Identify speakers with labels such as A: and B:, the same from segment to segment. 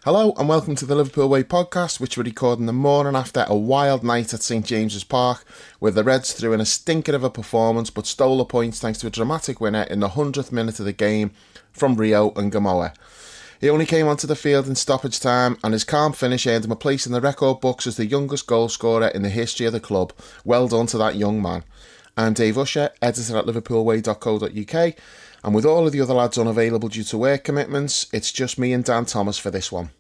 A: Hello and welcome to the Liverpool Way podcast, which we're recording the morning after a wild night at St James's Park, where the Reds threw in a stinker of a performance but stole the points thanks to a dramatic winner in the 100th minute of the game from Rio and Gamoa. He only came onto the field in stoppage time, and his calm finish earned him a place in the record books as the youngest goal scorer in the history of the club. Well done to that young man. I'm Dave Usher, editor at liverpoolway.co.uk, and with all of the other lads unavailable due to work commitments, it's just me and Dan Thomas for this one.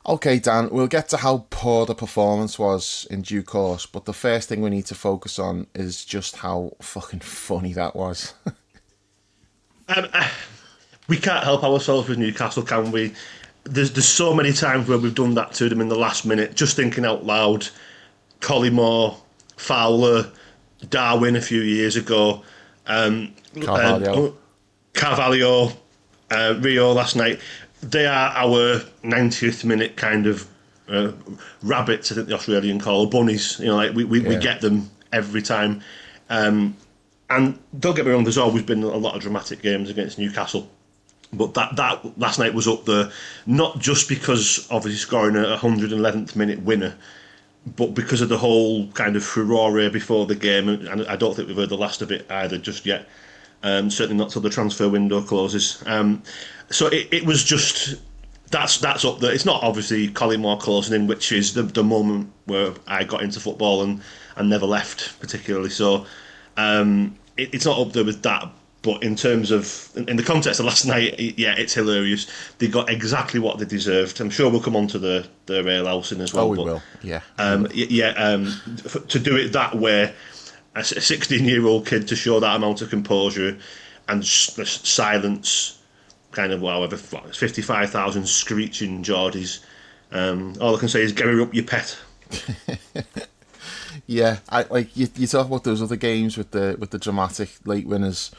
A: Okay, Dan, we'll get to how poor the performance was in due course, but the first thing we need to focus on is just how fucking funny that was.
B: We can't help ourselves with Newcastle, can we? There's so many times where we've done that to them in the last minute, just thinking out loud. Collymore, Fowler, Darwin a few years ago, Carvalho, Rio last night. They are our 90th minute kind of rabbits, I think the Australian call, bunnies. You know, like we get them every time. And don't get me wrong, there's always been a lot of dramatic games against Newcastle. But that last night was up there, not just because obviously scoring a 111th minute winner, but because of the whole kind of furore before the game. And I don't think we've heard the last of it either just yet. Certainly not till the transfer window closes. So it was just that's up there. It's not obviously Collymore closing in, which is the moment where I got into football and never left particularly. So it's not up there with that. But in terms of in the context of last night, it's hilarious. They got exactly what they deserved. I'm sure we'll come on to the ale housing as well.
A: Oh, we will. Yeah.
B: To do it that way, a 16-year-old kid to show that amount of composure and silence. Kind of, however, 55,000 screeching Geordies. All I can say is, get her up, your pet.
A: Yeah, you talk about those other games with the dramatic late winners.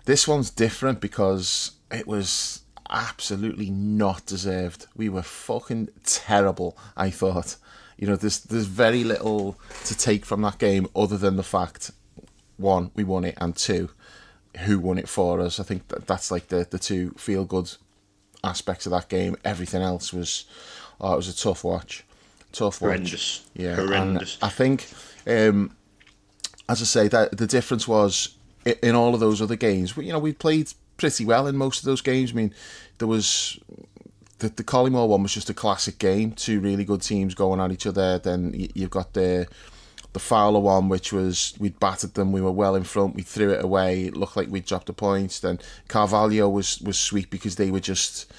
A: This one's different because it was absolutely not deserved. We were fucking terrible, I thought. You know, there's very little to take from that game other than the fact, one, we won it, and two, who won it for us. I think that's like the two feel-good aspects of that game. Everything else was, it was a tough watch.
B: Horrendous.
A: Yeah,
B: horrendous.
A: And I think, as I say, that the difference was in all of those other games. We played pretty well in most of those games. I mean, there was the Collymore one was just a classic game. Two really good teams going at each other. Then you've got the Fowler one, which was we'd battered them, we were well in front, we threw it away, it looked like we'd dropped the points. Then Carvalho was sweet because they were just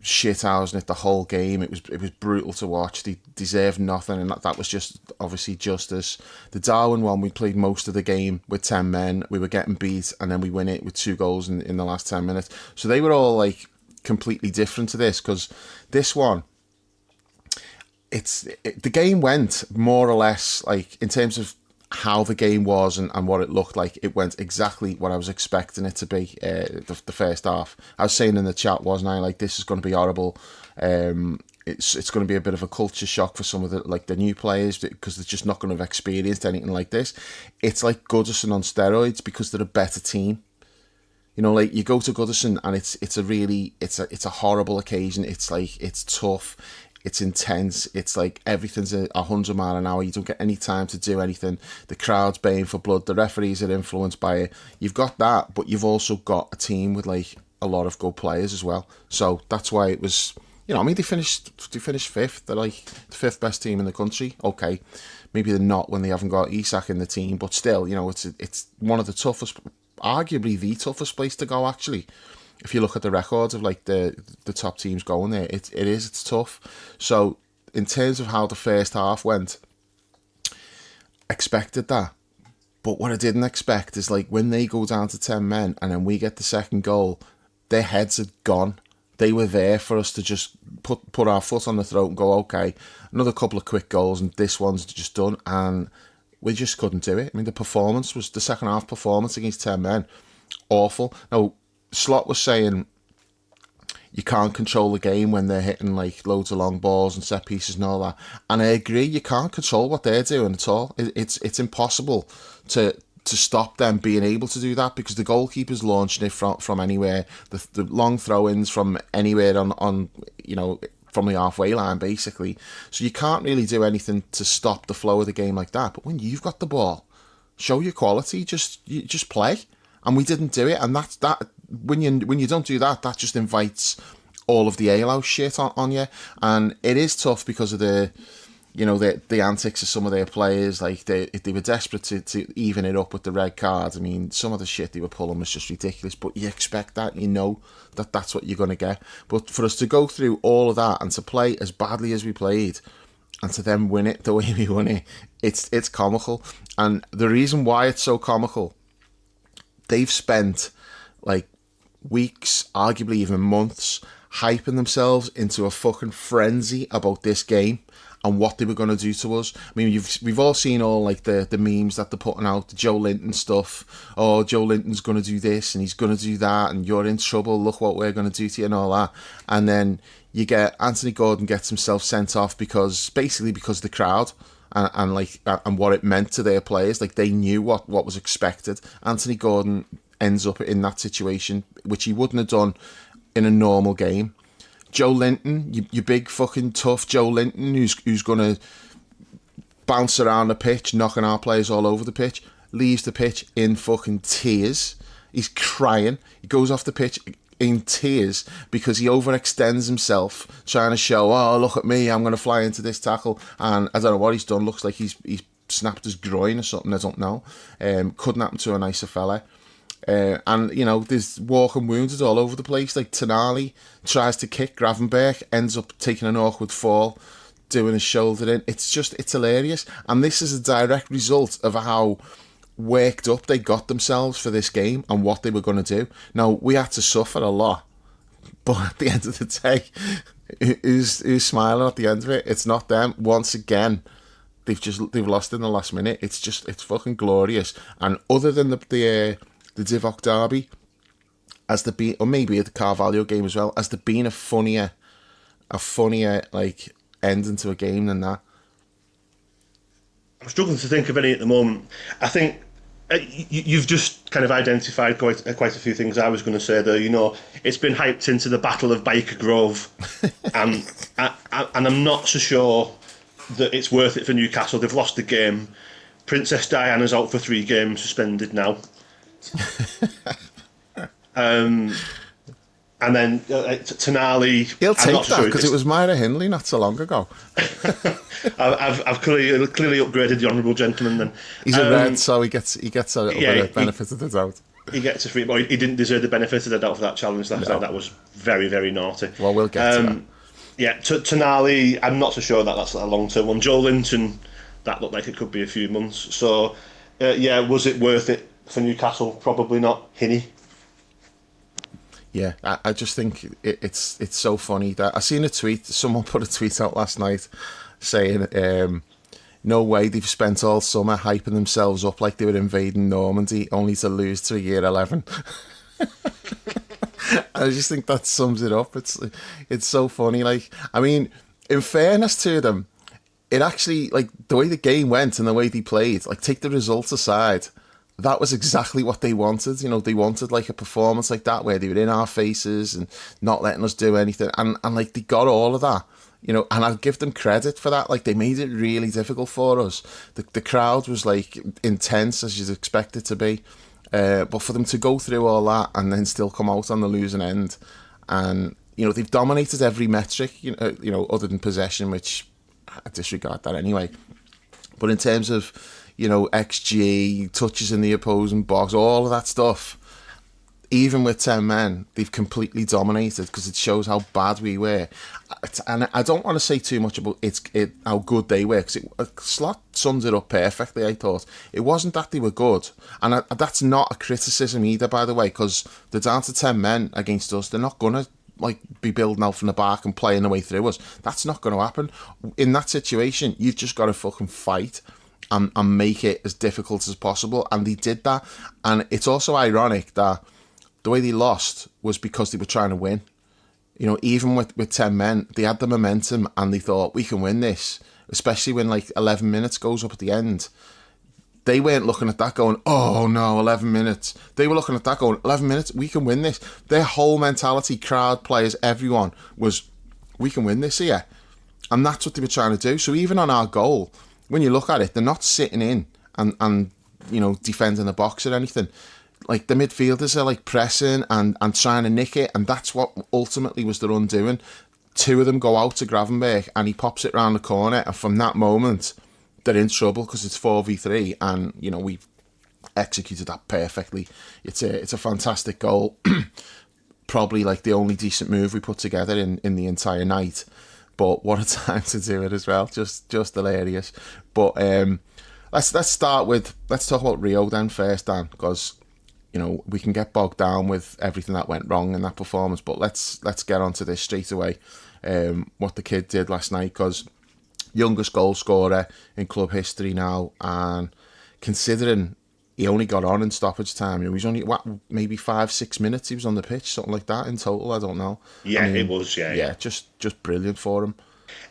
A: shithousing it the whole game. It was brutal to watch. They deserved nothing, and that was just obviously justice. The Darwin one, we played most of the game with 10 men, we were getting beat, and then we win it with 2 goals in the last 10 minutes. So they were all like completely different to this, because this one, the game went more or less like in terms of how the game was and what it looked like. It went exactly what I was expecting it to be. The first half, I was saying in the chat, wasn't I? Like, this is going to be horrible. It's going to be a bit of a culture shock for some of the new players because they're just not going to have experienced anything like this. It's like Goodison on steroids because they're a better team. You know, like you go to Goodison and it's a horrible occasion. It's like, it's tough. It's intense. It's like everything's 100 mile an hour. You don't get any time to do anything. The crowd's baying for blood. The referees are influenced by it. You've got that, but you've also got a team with like a lot of good players as well. So that's why it was. I mean, they finished fifth. They're like the 5th best team in the country. Okay, maybe they're not when they haven't got Isak in the team, but still, it's one of the toughest, arguably the toughest place to go actually. If you look at the records of like the top teams going there, it's tough. So in terms of how the first half went, expected that. But what I didn't expect is like when they go down to 10 men and then we get the second goal, their heads had gone. They were there for us to just put our foot on the throat and go, okay, another couple of quick goals and this one's just done. And we just couldn't do it. I mean, the second half performance against 10 men, awful. Now, Slot was saying you can't control the game when they're hitting like loads of long balls and set pieces and all that. And I agree, you can't control what they're doing at all. It's impossible to to stop them being able to do that, because the goalkeeper's launching it from anywhere, the long throw-ins from anywhere on from the halfway line, basically. So you can't really do anything to stop the flow of the game like that. But when you've got the ball, show your quality, just play. And we didn't do it, and that when you don't do that, that just invites all of the ale shit on you. And it is tough because of the antics of some of their players. Like they were desperate to even it up with the red card. I mean, some of the shit they were pulling was just ridiculous, but you expect that, that's what you're going to get. But for us to go through all of that and to play as badly as we played and to then win it the way we won it, it's comical. And the reason why it's so comical, they've spent like weeks, arguably even months, hyping themselves into a fucking frenzy about this game and what they were going to do to us. I mean, we've all seen all like the memes that they're putting out, the Joelinton stuff. Oh, Joelinton's going to do this and he's going to do that, and you're in trouble. Look what we're going to do to you and all that. And then you get Anthony Gordon gets himself sent off because the crowd and what it meant to their players. Like they knew what was expected. Anthony Gordon ends up in that situation, which he wouldn't have done in a normal game. Joelinton, you big fucking tough Joelinton, who's going to bounce around the pitch, knocking our players all over the pitch, leaves the pitch in fucking tears. He's crying. He goes off the pitch in tears because he overextends himself, trying to show, oh, look at me, I'm going to fly into this tackle. And I don't know what he's done. Looks like he's snapped his groin or something. I don't know. Couldn't happen to a nicer fella. And there's walking wounded all over the place. Like Tonali tries to kick Gravenberch, ends up taking an awkward fall, doing his shoulder in. It's hilarious. And this is a direct result of how worked up they got themselves for this game and what they were going to do. Now, we had to suffer a lot, but at the end of the day, who's smiling at the end of it? It's not them. Once again, they've lost in the last minute. It's fucking glorious. And other than the Divock derby, or maybe the Carvalho game as well, has there been a funnier like ending to a game than that?
B: I'm struggling to think of any at the moment. I think you've just kind of identified quite a few things I was going to say there. It's been hyped into the Battle of Baker Grove, and I'm not so sure that it's worth it for Newcastle. They've lost the game. Princess Diana's out for 3 games, suspended now. And then Tonali,
A: he'll take that because it was Myra Hindley not so long ago.
B: I've clearly upgraded the honourable gentleman. Then
A: he's a red, so he gets a little bit of benefit of the doubt.
B: He gets a free, but he didn't deserve the benefit of the doubt for that challenge. That was very, very naughty.
A: Well, we'll get to that.
B: Yeah, Tonali, I'm not so sure that's a long-term one. Joelinton, that looked like it could be a few months. So, was it worth it for Newcastle? Probably not. Hinny.
A: Yeah, I just think it's so funny that I seen a tweet. Someone put a tweet out last night saying, "No way they've spent all summer hyping themselves up like they were invading Normandy, only to lose to a year 11." I just think that sums it up. It's so funny. Like, I mean, in fairness to them, it actually, like, the way the game went and the way they played, like, take the results aside, that was exactly what they wanted. They wanted like a performance like that where they were in our faces and not letting us do anything. And like they got all of that, and I'll give them credit for that. Like they made it really difficult for us. The crowd was like intense as you'd expect it to be. But for them to go through all that and then still come out on the losing end, and they've dominated every metric, other than possession, which I disregard that anyway. But in terms of XG, touches in the opposing box, all of that stuff, even with 10 men, they've completely dominated because it shows how bad we were. And I don't want to say too much about how good they were, because Slot sums it up perfectly, I thought. It wasn't that they were good. And that's not a criticism either, by the way, because they're down to 10 men against us. They're not going to be building out from the back and playing their way through us. That's not going to happen. In that situation, you've just got to fucking fight and make it as difficult as possible. And they did that. And it's also ironic that the way they lost was because they were trying to win. Even with 10 men, they had the momentum and they thought, we can win this. Especially when 11 minutes goes up at the end. They weren't looking at that going, oh no, 11 minutes. They were looking at that going, 11 minutes, we can win this. Their whole mentality, crowd, players, everyone, was, we can win this here. And that's what they were trying to do. So even on our goal, when you look at it, they're not sitting in and defending the box or anything. Like, the midfielders are like pressing and trying to nick it, and that's what ultimately was their undoing. 2 of them go out to Gravenberch and he pops it round the corner, and from that moment they're in trouble because it's 4v3, and we've executed that perfectly. It's a fantastic goal. Probably like the only decent move we put together in the entire night, but what a time to do it as well. Just hilarious. But let's talk about Rio then first, Dan, because we can get bogged down with everything that went wrong in that performance, but let's get onto this straight away. What the kid did last night, because youngest goal scorer in club history now, and considering he only got on in stoppage time, he was only maybe 5-6 minutes he was on the pitch, something like that in total. I don't know.
B: Yeah, it was. Yeah.
A: Just brilliant for him.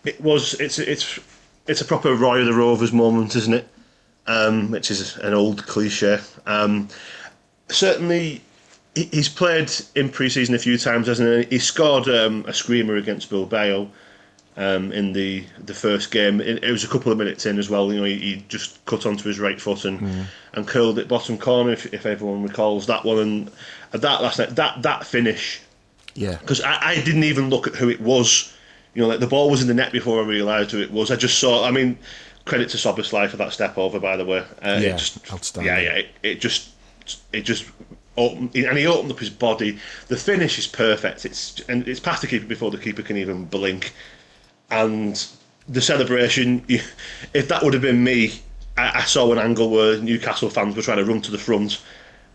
B: It was. It's a proper Roy of the Rovers moment, isn't it? Which is an old cliche. Certainly, he's played in pre-season a few times, hasn't he? He scored a screamer against Bilbao in the first game. It was a couple of minutes in as well. He just cut onto his right foot and curled it bottom corner, if everyone recalls that one. And that last night, that finish. Yeah. Because I didn't even look at who it was. Like the ball was in the net before I realised who it was. I just saw. I mean, credit to Soboslai for that step over, by the way.
A: Outstanding.
B: Yeah. It just opened, and he opened up his body. The finish is perfect. It's past the keeper before the keeper can even blink. And the celebration, if that would have been me, I saw an angle where Newcastle fans were trying to run to the front.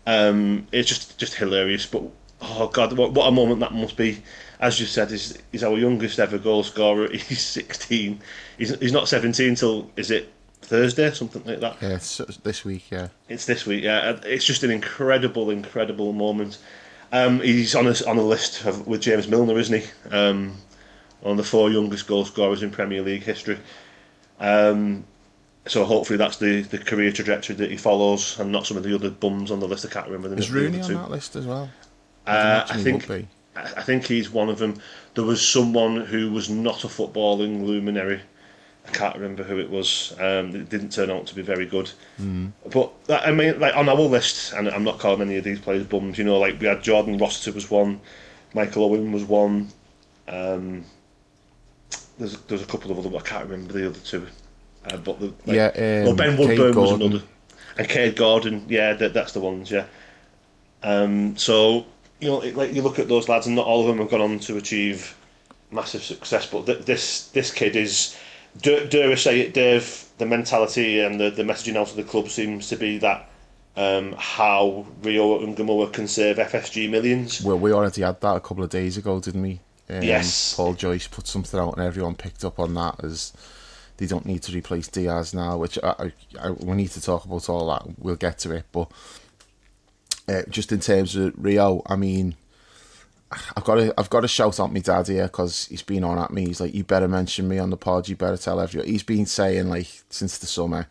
B: It's just hilarious. But oh God, what a moment that must be. As you said, he's our youngest ever goal scorer. He's 16. He's not 17 till, is it Thursday, something like that?
A: Yeah, it's this week. Yeah,
B: it's this week. Yeah, it's just an incredible moment. He's on a list with James Milner, isn't he? One of the 4 youngest goal scorers in Premier League history. So hopefully that's the career trajectory that he follows, and not some of the other bums on the list. I can't remember the name.
A: Is Rooney on that list as well?
B: I think he's one of them. There was someone who was not a footballing luminary. I can't remember who it was. It didn't turn out to be very good. But I mean, like on our list, and I'm not calling any of these players bums. Like we had Jordan Rossiter was one, Michael Owen was one. There's a couple of other. I can't remember the other 2. Ben Woodburn was another, and Cade Gordon. Yeah, that's the ones. Yeah. So you look at those lads, and not all of them have gone on to achieve massive success. But this kid is, dare I say it, Dave? The mentality and the messaging out of the club seems to be that how Rio and Gamoa can save FSG millions.
A: Well, we already had that a couple of days ago, didn't we?
B: Yes.
A: Paul Joyce put something out, and everyone picked up on that as they don't need to replace Diaz now, which we need to talk about all that. We'll get to it, but just in terms of Rio, I mean, I've got to shout out my dad here, because he's been on at me. He's like, you better mention me on the pod. You better tell everyone. He's been saying like since the summer,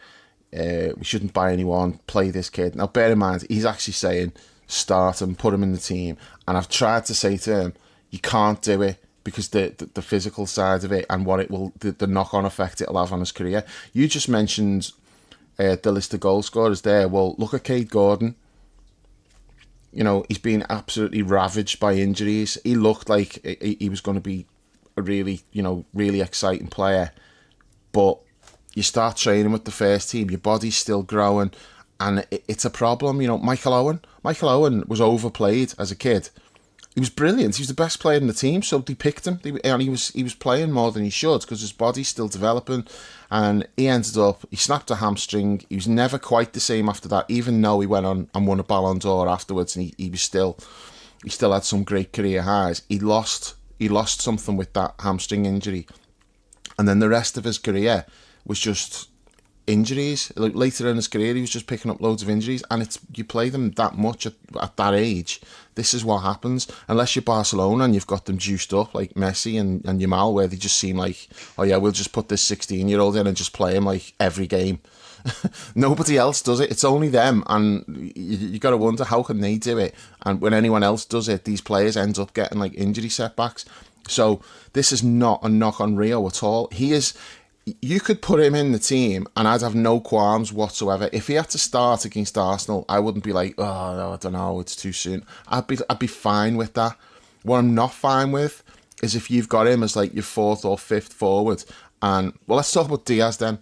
A: we shouldn't buy anyone. Play this kid. Now, bear in mind, he's actually saying start him, put him in the team, and I've tried to say to him, you can't do it, because the physical side of it and what it will, the knock-on effect it'll have on his career. You just mentioned the list of goal scorers there. Well, look at Cade Gordon. He's been absolutely ravaged by injuries. He looked like he was going to be a really, really exciting player. But you start training with the first team, your body's still growing, and it's a problem. Michael Owen was overplayed as a kid. He was brilliant. He was the best player in the team, so they picked him. And he was playing more than he should, because his body's still developing. And he snapped a hamstring. He was never quite the same after that, even though he went on and won a Ballon d'Or afterwards, and he still had some great career highs. He lost something with that hamstring injury, and then the rest of his career was just injuries. Like later in his career, he was just picking up loads of injuries, and you play them that much at that age. This is what happens, unless you're Barcelona and you've got them juiced up like Messi and Yamal, where they just seem like, oh yeah, we'll just put this 16-year-old in and just play him like every game, Nobody else does it. It's only them, and you got to wonder how can they do it. And when anyone else does it, these players end up getting like injury setbacks. So this is not a knock on Rio at all. He is. You could put him in the team, and I'd have no qualms whatsoever. If he had to start against Arsenal, I wouldn't be like, oh, no, I don't know, it's too soon. I'd be fine with that. What I'm not fine with is if you've got him as like your fourth or fifth forward. And well, let's talk about Diaz then.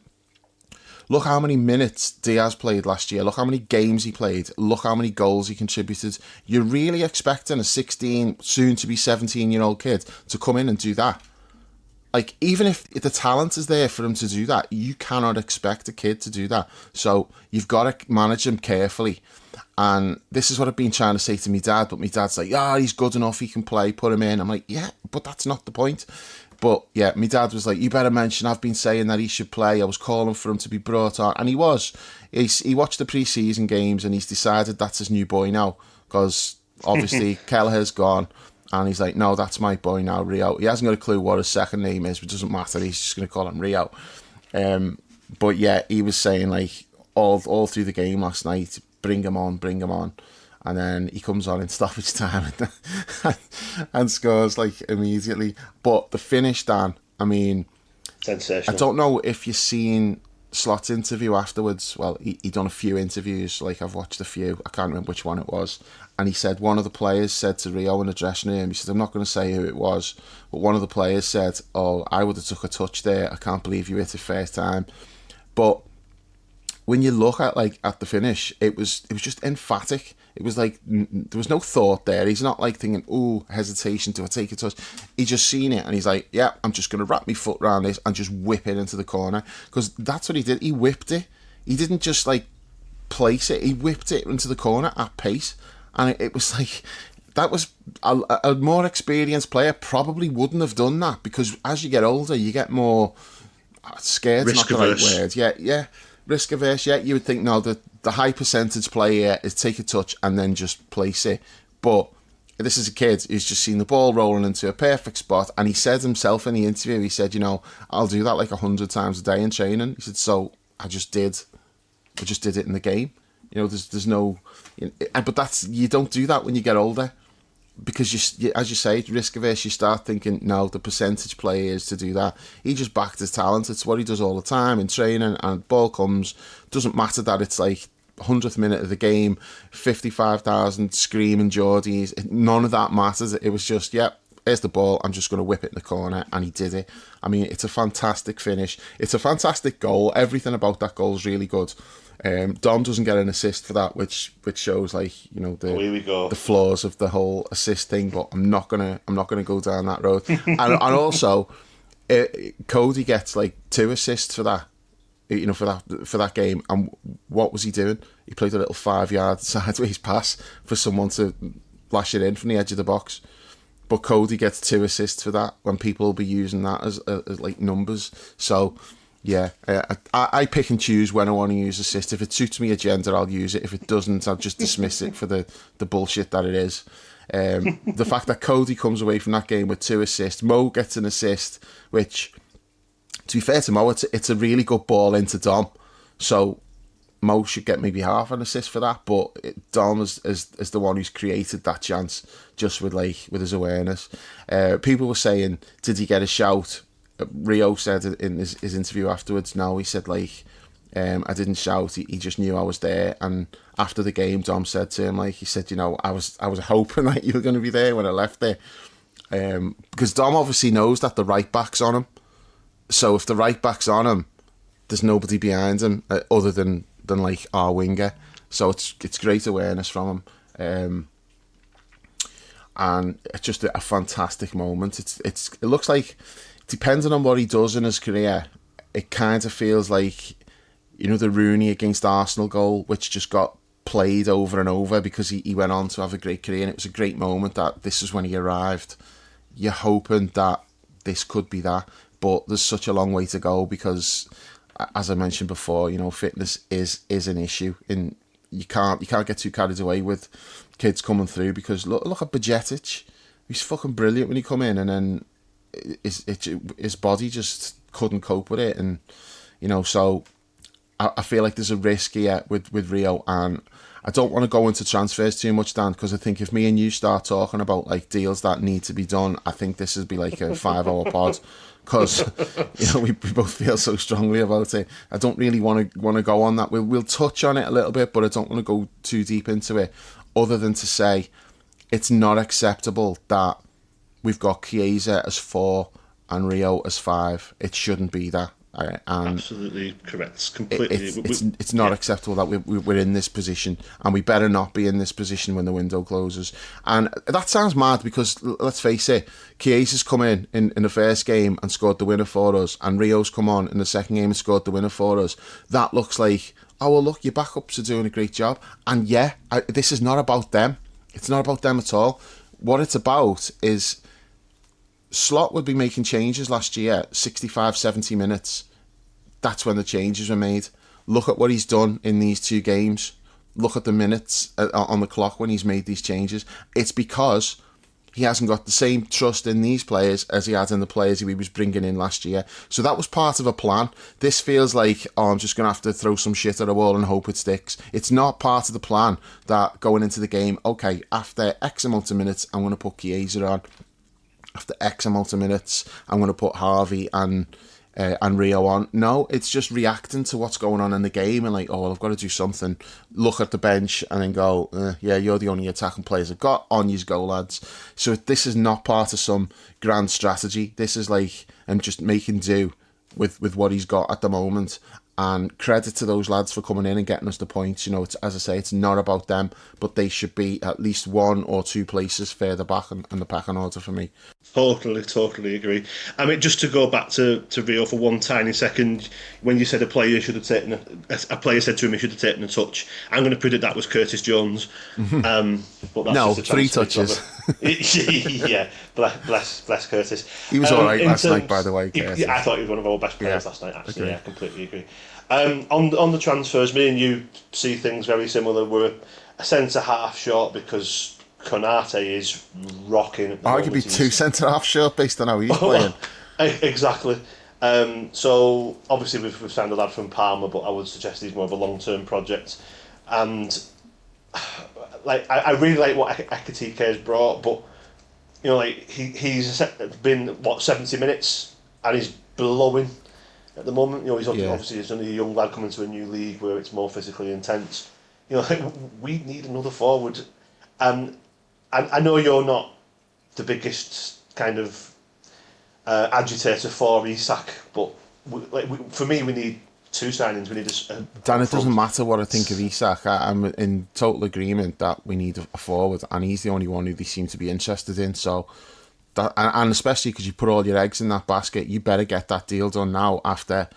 A: Look how many minutes Diaz played last year. Look how many games he played. Look how many goals he contributed. You're really expecting a 16, soon to be 17-year-old kid to come in and do that? Like, even if the talent is there for him to do that, you cannot expect a kid to do that. So you've got to manage him carefully. And this is what I've been trying to say to my dad, but my dad's like, he's good enough, he can play, put him in. I'm like, yeah, but that's not the point. But yeah, my dad was like, you better mention I've been saying that he should play. I was calling for him to be brought on. And he was. He watched the pre-season games and he's decided that's his new boy now. Because obviously Kelleher's gone. And he's like, no, that's my boy now, Rio. He hasn't got a clue what his second name is, but it doesn't matter. He's just going to call him Rio. But yeah, he was saying like all through the game last night, bring him on. And then he comes on in stoppage time and scores like immediately. But the finish, Dan, I mean,
B: sensational.
A: I don't know if you've seen Slot's interview afterwards. Well, he done a few interviews, like I've watched a few. I can't remember which one it was. And he said one of the players said to Rio in the dressing room, he said, I'm not going to say who it was, but one of the players said, oh, I would have took a touch there. I can't believe you hit it first time. But when you look at the finish, it was just emphatic. It was like there was no thought there. He's not like thinking, oh, hesitation, do I take a touch? He just seen it and he's like, yeah, I'm just going to wrap my foot around this and just whip it into the corner. Because that's what he did. He whipped it. He didn't just like place it. He whipped it into the corner at pace. And it was like, that was a more experienced player probably wouldn't have done that, because as you get older, you get more scared.
B: Risk
A: not the
B: averse.
A: right word. Yeah. Risk averse. Yeah, you would think, no, the high percentage player is take a touch and then just place it. But this is a kid who's just seen the ball rolling into a perfect spot. And he said himself in the interview, he said, I'll do that like 100 times a day in training. He said, so I just did it in the game. There's no, but you don't do that when you get older, because you, as you say, risk averse. You start thinking, no, the percentage play is to do that. He just backed his talent. It's what he does all the time in training, and ball comes. Doesn't matter that it's like 100th minute of the game, 55,000 screaming Geordies. None of that matters. It was just, here's the ball, I'm just going to whip it in the corner, and he did it. I mean, it's a fantastic finish. It's a fantastic goal. Everything about that goal is really good. Dom doesn't get an assist for that, which shows the flaws of the whole assist thing. But I'm not gonna go down that road. and also, Cody gets like 2 assists for that. For that game. And what was he doing? He played a little 5-yard sideways pass for someone to lash it in from the edge of the box. But Cody gets 2 assists for that, when people will be using that as like numbers. So. Yeah, I pick and choose when I want to use assist. If it suits me agenda, I'll use it. If it doesn't, I'll just dismiss it for the bullshit that it is. The fact that Cody comes away from that game with 2 assists, Mo gets an assist, which, to be fair to Mo, it's a really good ball into Dom. So Mo should get maybe half an assist for that, but Dom is the one who's created that chance just with his awareness. People were saying, did he get a shout? Rio said in his interview afterwards, no, he said I didn't shout, he just knew I was there. And after the game, Dom said to him, he said, I was hoping that you were going to be there when I left there, because Dom obviously knows that the right back's on him. So if the right back's on him, there's nobody behind him other than our winger. So it's great awareness from him. And it's just a fantastic moment. It looks like, depending on what he does in his career, it kind of feels like, the Rooney against Arsenal goal, which just got played over and over because he went on to have a great career, and it was a great moment that this is when he arrived. You're hoping that this could be that, but there's such a long way to go because, as I mentioned before, fitness is an issue, and you can't get too carried away with kids coming through, because look at Bajcetic. He's fucking brilliant when he come in, and then his body just couldn't cope with it, and so I feel like there's a risk here with Rio, and I don't want to go into transfers too much, Dan, because I think if me and you start talking about like deals that need to be done, I think this would be like a 5-hour pod, because we both feel so strongly about it. I don't really want to go on that. We'll touch on it a little bit, but I don't want to go too deep into it, other than to say it's not acceptable that we've got Chiesa as 4 and Rio as 5. It shouldn't be that. And
B: absolutely correct. Completely.
A: It's not acceptable that we're in this position, and we better not be in this position when the window closes. And that sounds mad, because let's face it, Chiesa's come in the first game and scored the winner for us, and Rio's come on in the second game and scored the winner for us. That looks like, oh well, look, your backups are doing a great job. And yeah, this is not about them. It's not about them at all. What it's about is Slot would be making changes last year, 65, 70 minutes. That's when the changes were made. Look at what he's done in these 2 games. Look at the minutes on the clock when he's made these changes. It's because he hasn't got the same trust in these players as he had in the players he was bringing in last year. So that was part of a plan. This feels like, oh, I'm just going to have to throw some shit at a wall and hope it sticks. It's not part of the plan that going into the game, okay, after X amount of minutes, I'm going to put Chiesa on. After X amount of minutes, I'm going to put Harvey and Rio on. No, it's just reacting to what's going on in the game and like, oh, well, I've got to do something. Look at the bench and then go, yeah, you're the only attacking players I've got. On yous go, lads. So this is not part of some grand strategy. This is like him just making do with what he's got at the moment. And credit to those lads for coming in and getting us the points. It's, as I say, it's not about them, but they should be at least 1 or 2 places further back in the pecking order for me.
B: Totally agree. I mean, just to go back to Rio for one tiny second, when you said a player should have taken a player said to him he should have taken a touch, I'm going to predict that was Curtis Jones. But that's
A: no,
B: just
A: 3 touches.
B: Yeah, bless Curtis.
A: He was all right last night, by the way.
B: I thought he was one of our best players last night. Actually, yeah, completely agree. On the transfers, me and you see things very similar. We're a centre half short because Konate is rocking at the moment.
A: Arguably 2 centre half short based on how he's playing.
B: Exactly. So obviously we've signed a lad from Parma, but I would suggest he's more of a long-term project. And like I really like what Ekatike has brought, but he's been 70 minutes and he's blowing at the moment. He's obviously only a young lad coming to a new league where it's more physically intense. We need another forward. And I know you're not the biggest kind of agitator for Isak, but for me, we need 2 signings. We need
A: Dan, it doesn't matter what I think of Isak. I'm in total agreement that we need a forward, and he's the only one who they seem to be interested in. So, and especially because you put all your eggs in that basket, you better get that deal done now after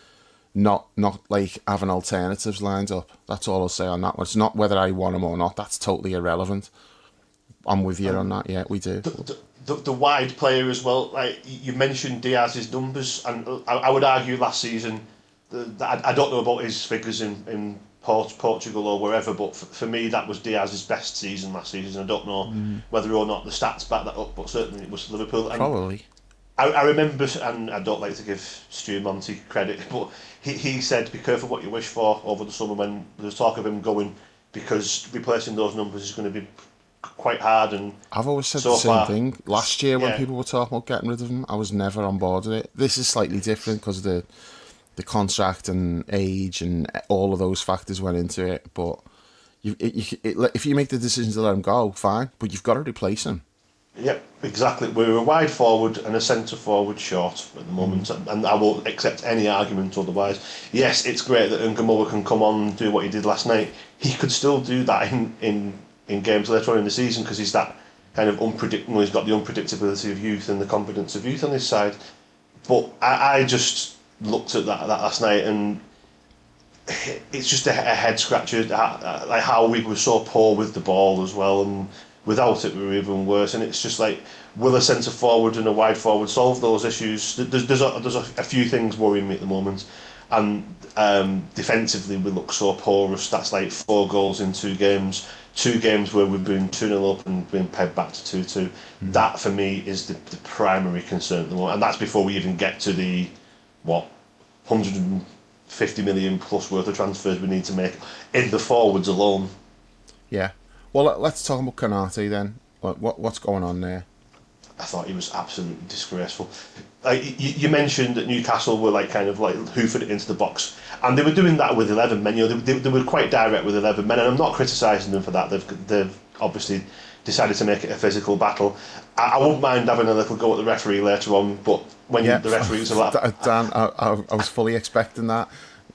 A: not like having alternatives lined up. That's all I'll say on that one. It's not whether I want him or not. That's totally irrelevant. I'm with you on that. Yeah, we do.
B: The wide player as well. Like you mentioned Diaz's numbers, and I would argue last season. I don't know about his figures in Portugal or wherever, but for me that was Diaz's best season last season. I don't know whether or not the stats back that up, but certainly it was Liverpool. And
A: probably.
B: I remember, and I don't like to give Stu Monty credit, but he said, be careful what you wish for over the summer when there's talk of him going, because replacing those numbers is going to be quite hard. And
A: I've always said the same thing. Last year when people were talking about getting rid of him, I was never on board with it. This is slightly different because the contract and age and all of those factors went into it. But if you make the decision to let him go, fine, but you've got to replace him.
B: Yep, exactly. We're a wide forward and a centre forward short at the moment, and I won't accept any argument otherwise. Yes, it's great that Ngamoa can come on and do what he did last night. He could still do that in games later on in the season because he's that kind of unpredictable. He's got the unpredictability of youth and the confidence of youth on his side. But I just looked at that last night, and it's just a head scratcher. Like how we were so poor with the ball as well, and without it we were even worse. And it's just like, will a centre forward and a wide forward solve those issues? There's a few things worrying me at the moment, and defensively we look so porous. That's like 4 goals in 2 games. 2 games where we've been 2-0 up and been pegged back to 2-2. That for me is the primary concern at the moment, and that's before we even get to the 150 50 million plus worth of transfers we need to make in the forwards alone.
A: Yeah. Well, let's talk about Konate then. What's going on there?
B: I thought he was absolutely disgraceful. You mentioned that Newcastle were kind of hoofing it into the box, and they were doing that with 11 men. They were quite direct with 11 men, and I'm not criticising them for that. They've obviously decided to make it a physical battle. I wouldn't mind having a little go at the referee later on, but when the referees are
A: Dan, I was fully expecting that.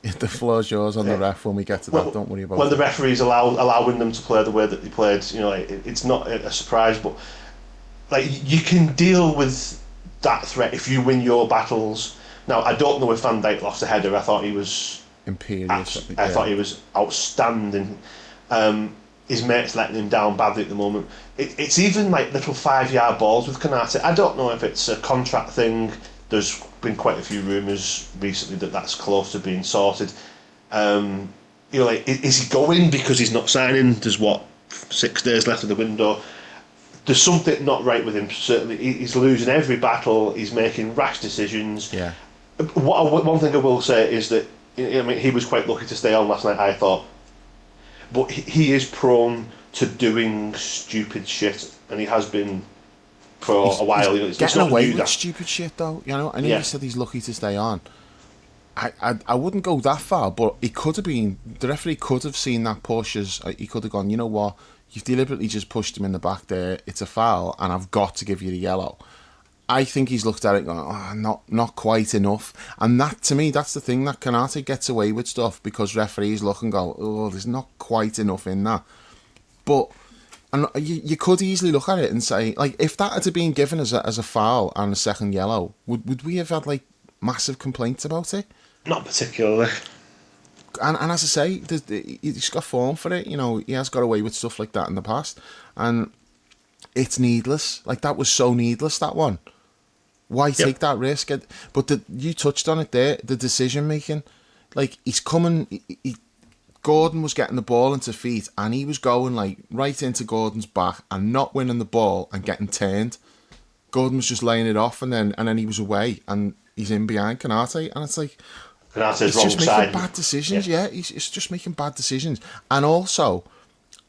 A: The floor's yours on the ref when we get to that. Don't worry about it.
B: When the referees allowing them to play the way that they played, it's not a surprise, but you can deal with that threat if you win your battles. Now, I don't know if Van Dijk lost a header. I thought he was
A: imperious.
B: I thought he was outstanding. His mate's letting him down badly at the moment. It's even little 5-yard balls with Konate. I don't know if it's a contract thing. There's been quite a few rumours recently that that's close to being sorted. Is he going because he's not signing? There's 6 days left of the window. There's something not right with him. Certainly, he's losing every battle. He's making rash decisions.
A: Yeah.
B: One thing I will say is that he was quite lucky to stay on last night, I thought, but he is prone to doing stupid shit, and he has been for a while.
A: He's getting away with stupid shit, though. I know you said he's lucky to stay on. I wouldn't go that far, but he could have been. The referee could have seen that push as he could have gone, you know what? You've deliberately just pushed him in the back there. It's a foul, and I've got to give you the yellow. I think he's looked at it going, not quite enough. And that, to me, that's the thing, that Konate gets away with stuff because referees look and go, oh, there's not quite enough in that. But you could easily look at it and say, if that had been given as a foul and a second yellow, would we have had massive complaints about it?
B: Not particularly.
A: And as I say, he's got form for it. He has got away with stuff like that in the past, and it's needless. That was so needless, that one. Why take that risk? But you touched on it there. The decision making, he's coming. Gordon was getting the ball into feet, and he was going right into Gordon's back and not winning the ball and getting turned. Gordon was just laying it off, and then he was away, and he's in behind Konate, and it's
B: Konate's
A: he's just
B: side.
A: making bad decisions. Yeah, he's just making bad decisions, and also,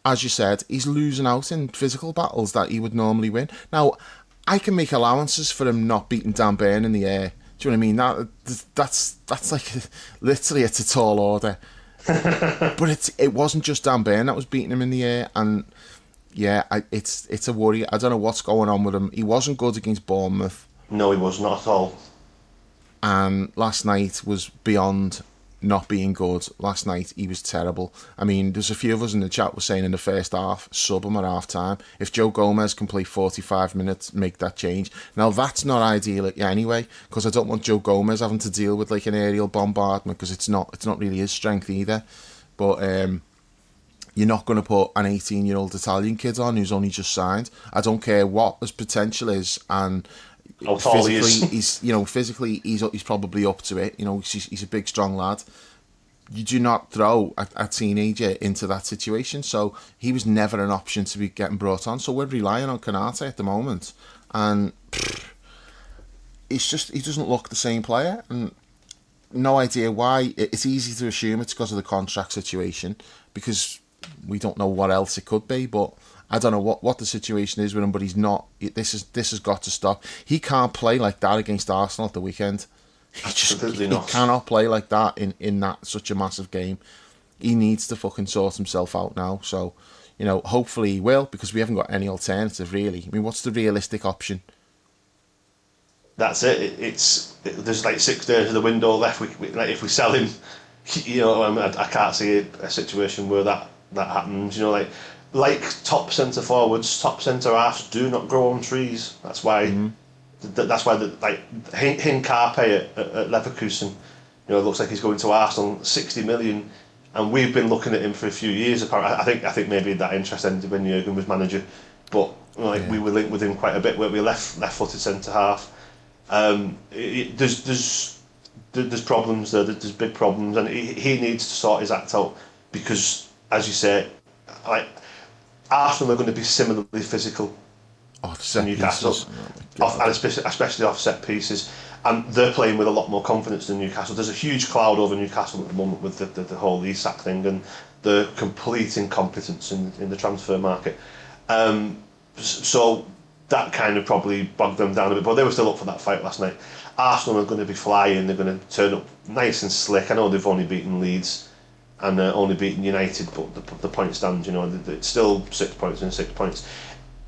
A: as you said, he's losing out in physical battles that he would normally win. Now, I can make allowances for him not beating Dan Burn in the air. Do you know what I mean? That's literally it's a tall order. But it wasn't just Dan Burn that was beating him in the air, and yeah, it's a worry. I don't know what's going on with him. He wasn't good against Bournemouth.
B: No, he was not at all.
A: And last night was beyond not being good. Last night he was terrible. I mean, there's a few of us in the chat were saying in the first half, sub him at half time. If Joe Gomez can play 45 minutes, make that change. Now that's not ideal anyway, because I don't want Joe Gomez having to deal with an aerial bombardment, because it's not really his strength either. But you're not going to put an 18-year-old Italian kid on who's only just signed. I don't care what his potential is, and physically he's probably up to it. He's a big, strong lad. You do not throw a teenager into that situation. So he was never an option to be getting brought on. So we're relying on Konate at the moment, and he doesn't look the same player. And no idea why. It's easy to assume it's because of the contract situation, because we don't know what else it could be, but I don't know what the situation is with him, but he's not. This has got to stop. He can't play like that against Arsenal at the weekend. He cannot play like that in that such a massive game. He needs to fucking sort himself out now. So, hopefully he will, because we haven't got any alternative really. I mean, what's the realistic option?
B: That's it. There's 6 days of the window left. If we sell him, I can't see a situation where that happens. Top centre forwards, top centre halves do not grow on trees. That's why. Mm-hmm. That's why Hinkarpe at Leverkusen, looks like he's going to Arsenal, 60 million, and we've been looking at him for a few years. Apparently, I think maybe that interest ended when Jurgen was manager, but we were linked with him quite a bit. Where we left-footed centre half. There's problems there. There's big problems, and he needs to sort his act out, because, as you say, Arsenal are going to be similarly physical to Newcastle, and especially off set pieces. and they're playing with a lot more confidence than Newcastle. There's a huge cloud over Newcastle at the moment with the whole Isak thing and the complete incompetence in the transfer market. So that kind of probably bogged them down a bit, but they were still up for that fight last night. Arsenal are going to be flying, they're going to turn up nice and slick. I know they've only beaten Leeds and only beaten United, but the point stands, it's still 6 points and 6 points.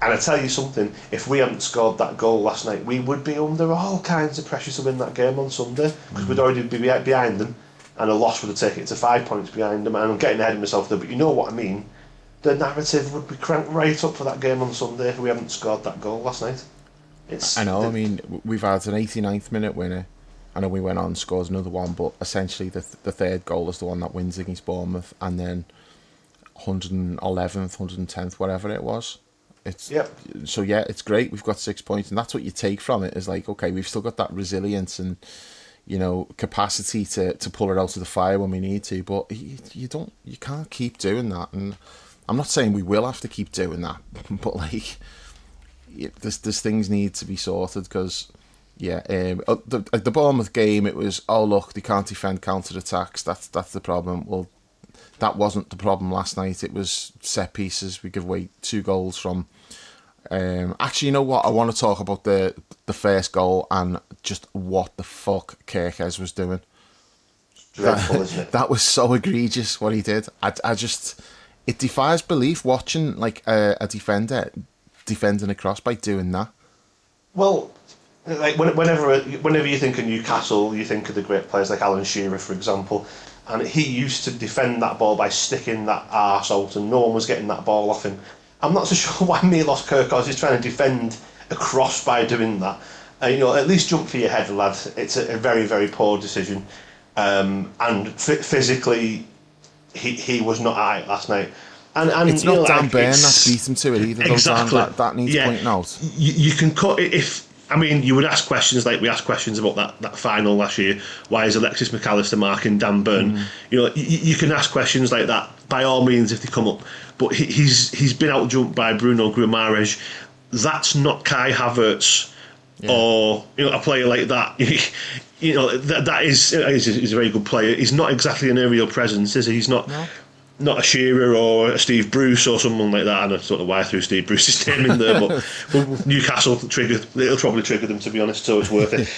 B: And I tell you something, if we hadn't scored that goal last night, we would be under all kinds of pressure to win that game on Sunday, because we'd already be behind them, and a loss would have taken it to 5 points behind them. And I'm getting ahead of myself there, but you know what I mean. The narrative would be cranked right up for that game on Sunday if we hadn't scored that goal last night.
A: I know, I mean, we've had an 89th minute winner. I know we went on, scores another one, but essentially the third goal is the one that wins against Bournemouth, and then 111th, 110th, whatever it was. So yeah, it's great. We've got 6 points, and that's what you take from it. Is like, okay, we've still got that resilience and capacity to pull it out of the fire when we need to. But you can't keep doing that. And I'm not saying we will have to keep doing that, but like, there's things need to be sorted because. Yeah, the Bournemouth game, it was, oh look, they can't defend counter-attacks, that's the problem. Well, that wasn't the problem last night. It was set pieces. We give away 2 goals from... actually, you know what? I want to talk about the first goal and just what the fuck Kirkes was doing.
B: Dreadful, isn't it?
A: That was so egregious, what he did. I just... It defies belief watching like a defender defending a cross by doing that.
B: Well... Like whenever you think of Newcastle, you think of the great players like Alan Shearer, for example, and he used to defend that ball by sticking that arse out, and no one was getting that ball off him. I'm not so sure why Milos Kerkez is trying to defend a cross by doing that. At least jump for your head, lad. It's a very, very poor decision, and physically, he was not at it last night. And
A: it's not Dan Burn that's beat him to it either.
B: Exactly.
A: That needs pointing out.
B: You can cut if. I mean, you would ask questions like we asked questions about that final last year. Why is Alexis McAllister marking Dan Burn? You can ask questions like that by all means if they come up. But he's been outjumped by Bruno Guimaraes. That's not Kai Havertz or a player like that. That is a very good player. He's not exactly an aerial presence, is he? He's not. No. Not a Shearer or a Steve Bruce or someone like that. And I don't know why I threw Steve Bruce's name in there, but Newcastle it'll probably trigger them, to be honest, so it's worth it.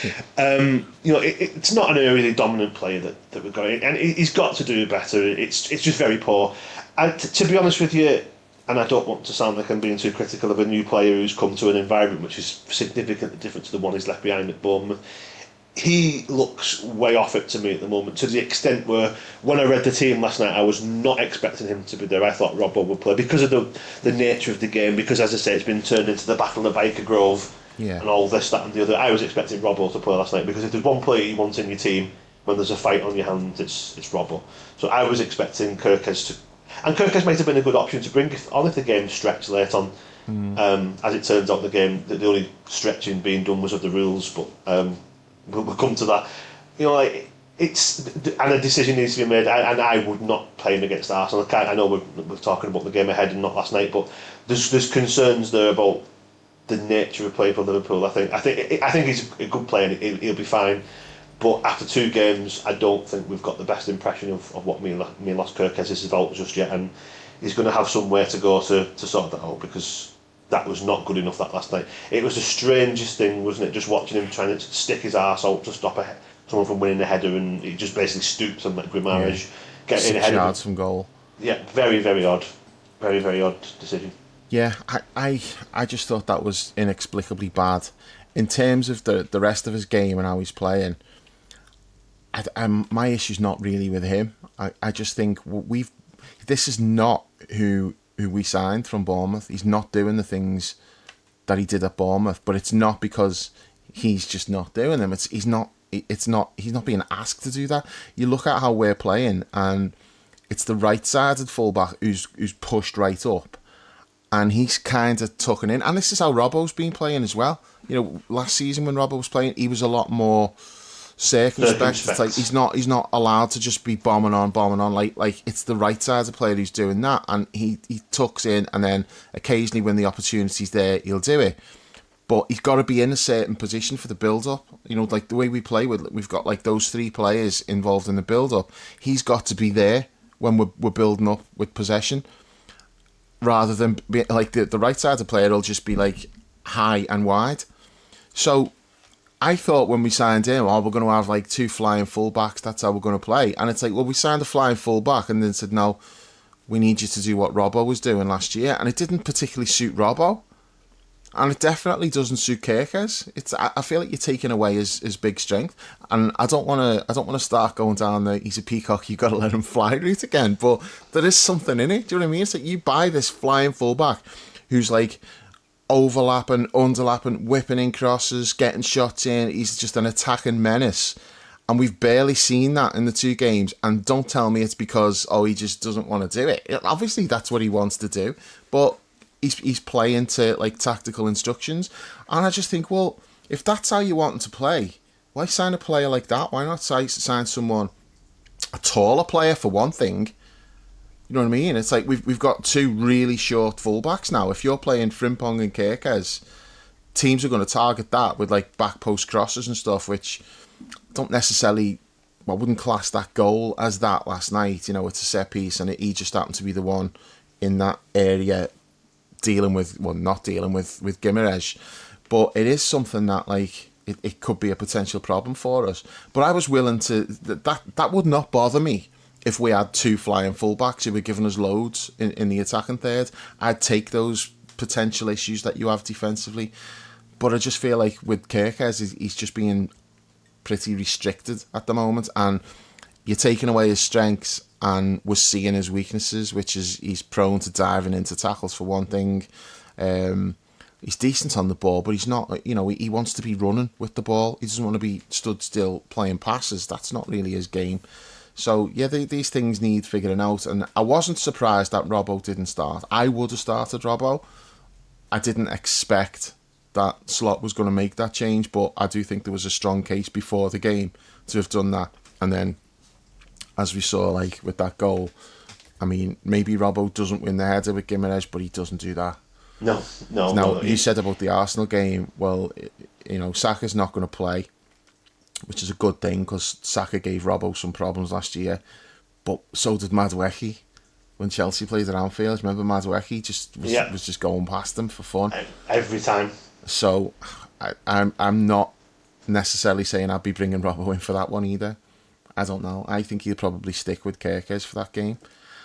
B: It's not an really dominant player that we've got, and he's got to do better. It's just very poor. And to be honest with you, and I don't want to sound like I'm being too critical of a new player who's come to an environment which is significantly different to the one he's left behind at Bournemouth. He looks way off it to me at the moment, to the extent where when I read the team last night, I was not expecting him to be there. I thought Robbo would play because of the nature of the game, because, as I say, it's been turned into the Battle of Biker Grove and all this, that and the other. I was expecting Robbo to play last night, because if there's one player you want in your team when there's a fight on your hands, it's Robbo. So I was expecting Kirkes to... And Kirkes might have been a good option to bring on if the game stretched late on. As it turns out, the only stretching being done was of the rules, but... We'll come to that. It's and a decision needs to be made. And I would not play him against Arsenal. I know we're talking about the game ahead and not last night, but there's concerns there about the nature of play for Liverpool. I think he's a good player and he'll be fine. But after 2 games, I don't think we've got the best impression of what Milos Kerkez is about just yet, and he's going to have somewhere to go to sort that out, because that was not good enough that last night. It was the strangest thing, wasn't it? Just watching him trying to stick his arse out to stop someone from winning a header, and he just basically stoops and let Guimaraes get in ahead. 6
A: yards from goal.
B: Yeah, very, very odd. Very, very odd decision.
A: Yeah, I just thought that was inexplicably bad. In terms of the rest of his game and how he's playing, my issue's not really with him. I just think this is not who we signed from Bournemouth. He's not doing the things that he did at Bournemouth, but it's not because he's just not doing them. He's not being asked to do that. You look at how we're playing, and it's the right-sided fullback who's pushed right up, and he's kind of tucking in. And this is how Robbo's been playing as well. Last season when Robbo was playing, he was a lot more circumspect. It's like he's not allowed to just be bombing on. Like it's the right side of the player who's doing that, and he tucks in, and then occasionally when the opportunity's there, he'll do it. but he's got to be in a certain position for the build-up. You know, like the way we play, we've got like those three players involved in the build-up. He's got to be there when we're building up with possession, rather than be, like the right side of the player will just be like high and wide. So I thought when we signed him, we're going to have like two flying fullbacks. That's how we're going to play. And it's like, well, we signed a flying fullback and then said, no, we need you to do what Robbo was doing last year. And it didn't particularly suit Robbo. And it definitely doesn't suit Kirkes. I feel like you're taking away his big strength. And I don't want to start going down the he's a peacock, you've got to let him fly route again. But there is something in it. Do you know what I mean? It's like you buy this flying fullback who's like overlapping, underlapping, whipping in crosses, getting shots in. He's just an attacking menace. And we've barely seen that in the two games. And don't tell me it's because, he just doesn't want to do it. Obviously, that's what he wants to do. But he's playing to like tactical instructions. And I just think, well, if that's how you want him to play, why sign a player like that? Why not sign someone, a taller player for one thing? You know what I mean? It's like we've got two really short fullbacks now. If you're playing Frimpong and Kirkes, teams are going to target that with like back post crosses and stuff, which don't necessarily, I wouldn't class that goal as that last night. You know, it's a set piece and he just happened to be the one in that area not dealing with Gimenez. But it is something that like it could be a potential problem for us. But I was willing to, that would not bother me if we had two flying fullbacks who were giving us loads in the attacking third. I'd take those potential issues that you have defensively. But I just feel like with Kirkes, he's just being pretty restricted at the moment. And you're taking away his strengths and we're seeing his weaknesses, which is he's prone to diving into tackles for one thing. He's decent on the ball, but he's not, he wants to be running with the ball. He doesn't want to be stood still playing passes. That's not really his game. So, yeah, these things need figuring out. And I wasn't surprised that Robbo didn't start. I would have started Robbo. I didn't expect that Slot was going to make that change, but I do think there was a strong case before the game to have done that. And then, as we saw, like, with that goal, I mean, maybe Robbo doesn't win the header with Gimenez, but he doesn't do that.
B: No.
A: Now, you said about the Arsenal game, well, Saka's not going to play, which is a good thing because Saka gave Robbo some problems last year, but so did Madueke when Chelsea played at Anfield. Remember Madueke was just going past them for fun
B: every time.
A: So I'm not necessarily saying I'd be bringing Robbo in for that one either. I don't know. I think he'll probably stick with Kirkes for that game,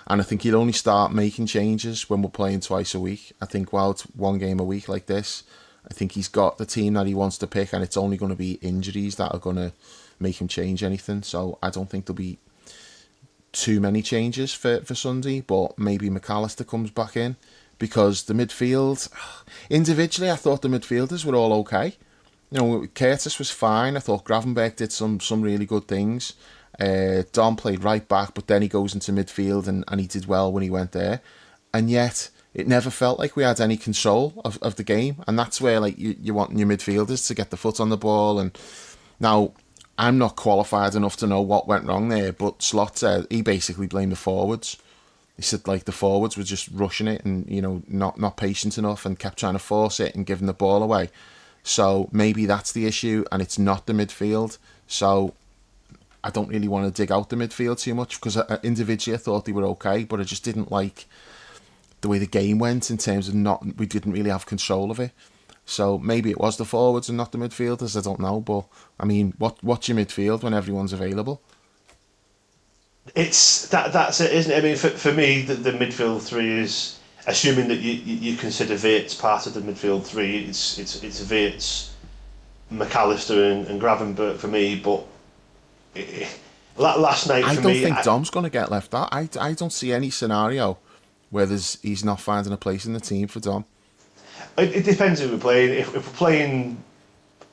A: and I think he'll only start making changes when we're playing twice a week. I think while it's one game a week like this, I think he's got the team that he wants to pick, and it's only going to be injuries that are going to make him change anything. So I don't think there'll be too many changes for Sunday, but maybe McAllister comes back in, because the midfield, individually, I thought the midfielders were all okay. Curtis was fine. I thought Gravenberg did some really good things. Dom played right back, but then he goes into midfield and he did well when he went there. And yet it never felt like we had any control of the game. And that's where like you want your midfielders to get the foot on the ball. And now I'm not qualified enough to know what went wrong there, but Slot said he basically blamed the forwards. He said like the forwards were just rushing it and not patient enough and kept trying to force it and giving the ball away. So maybe that's the issue and it's not the midfield. So I don't really want to dig out the midfield too much, because individually I thought they were okay, but I just didn't like the way the game went in terms of we didn't really have control of it. So maybe it was the forwards and not the midfielders, I don't know. But I mean, what's your midfield when everyone's available?
B: That's it, isn't it? I mean, for me, the midfield three is, assuming that you consider Wirtz part of the midfield three, it's Wirtz, McAllister and Gravenberg for me. But last night,
A: I don't think Dom's going to get left out. I don't see any scenario where he's not finding a place in the team for Dom.
B: It depends who we're playing. If we're playing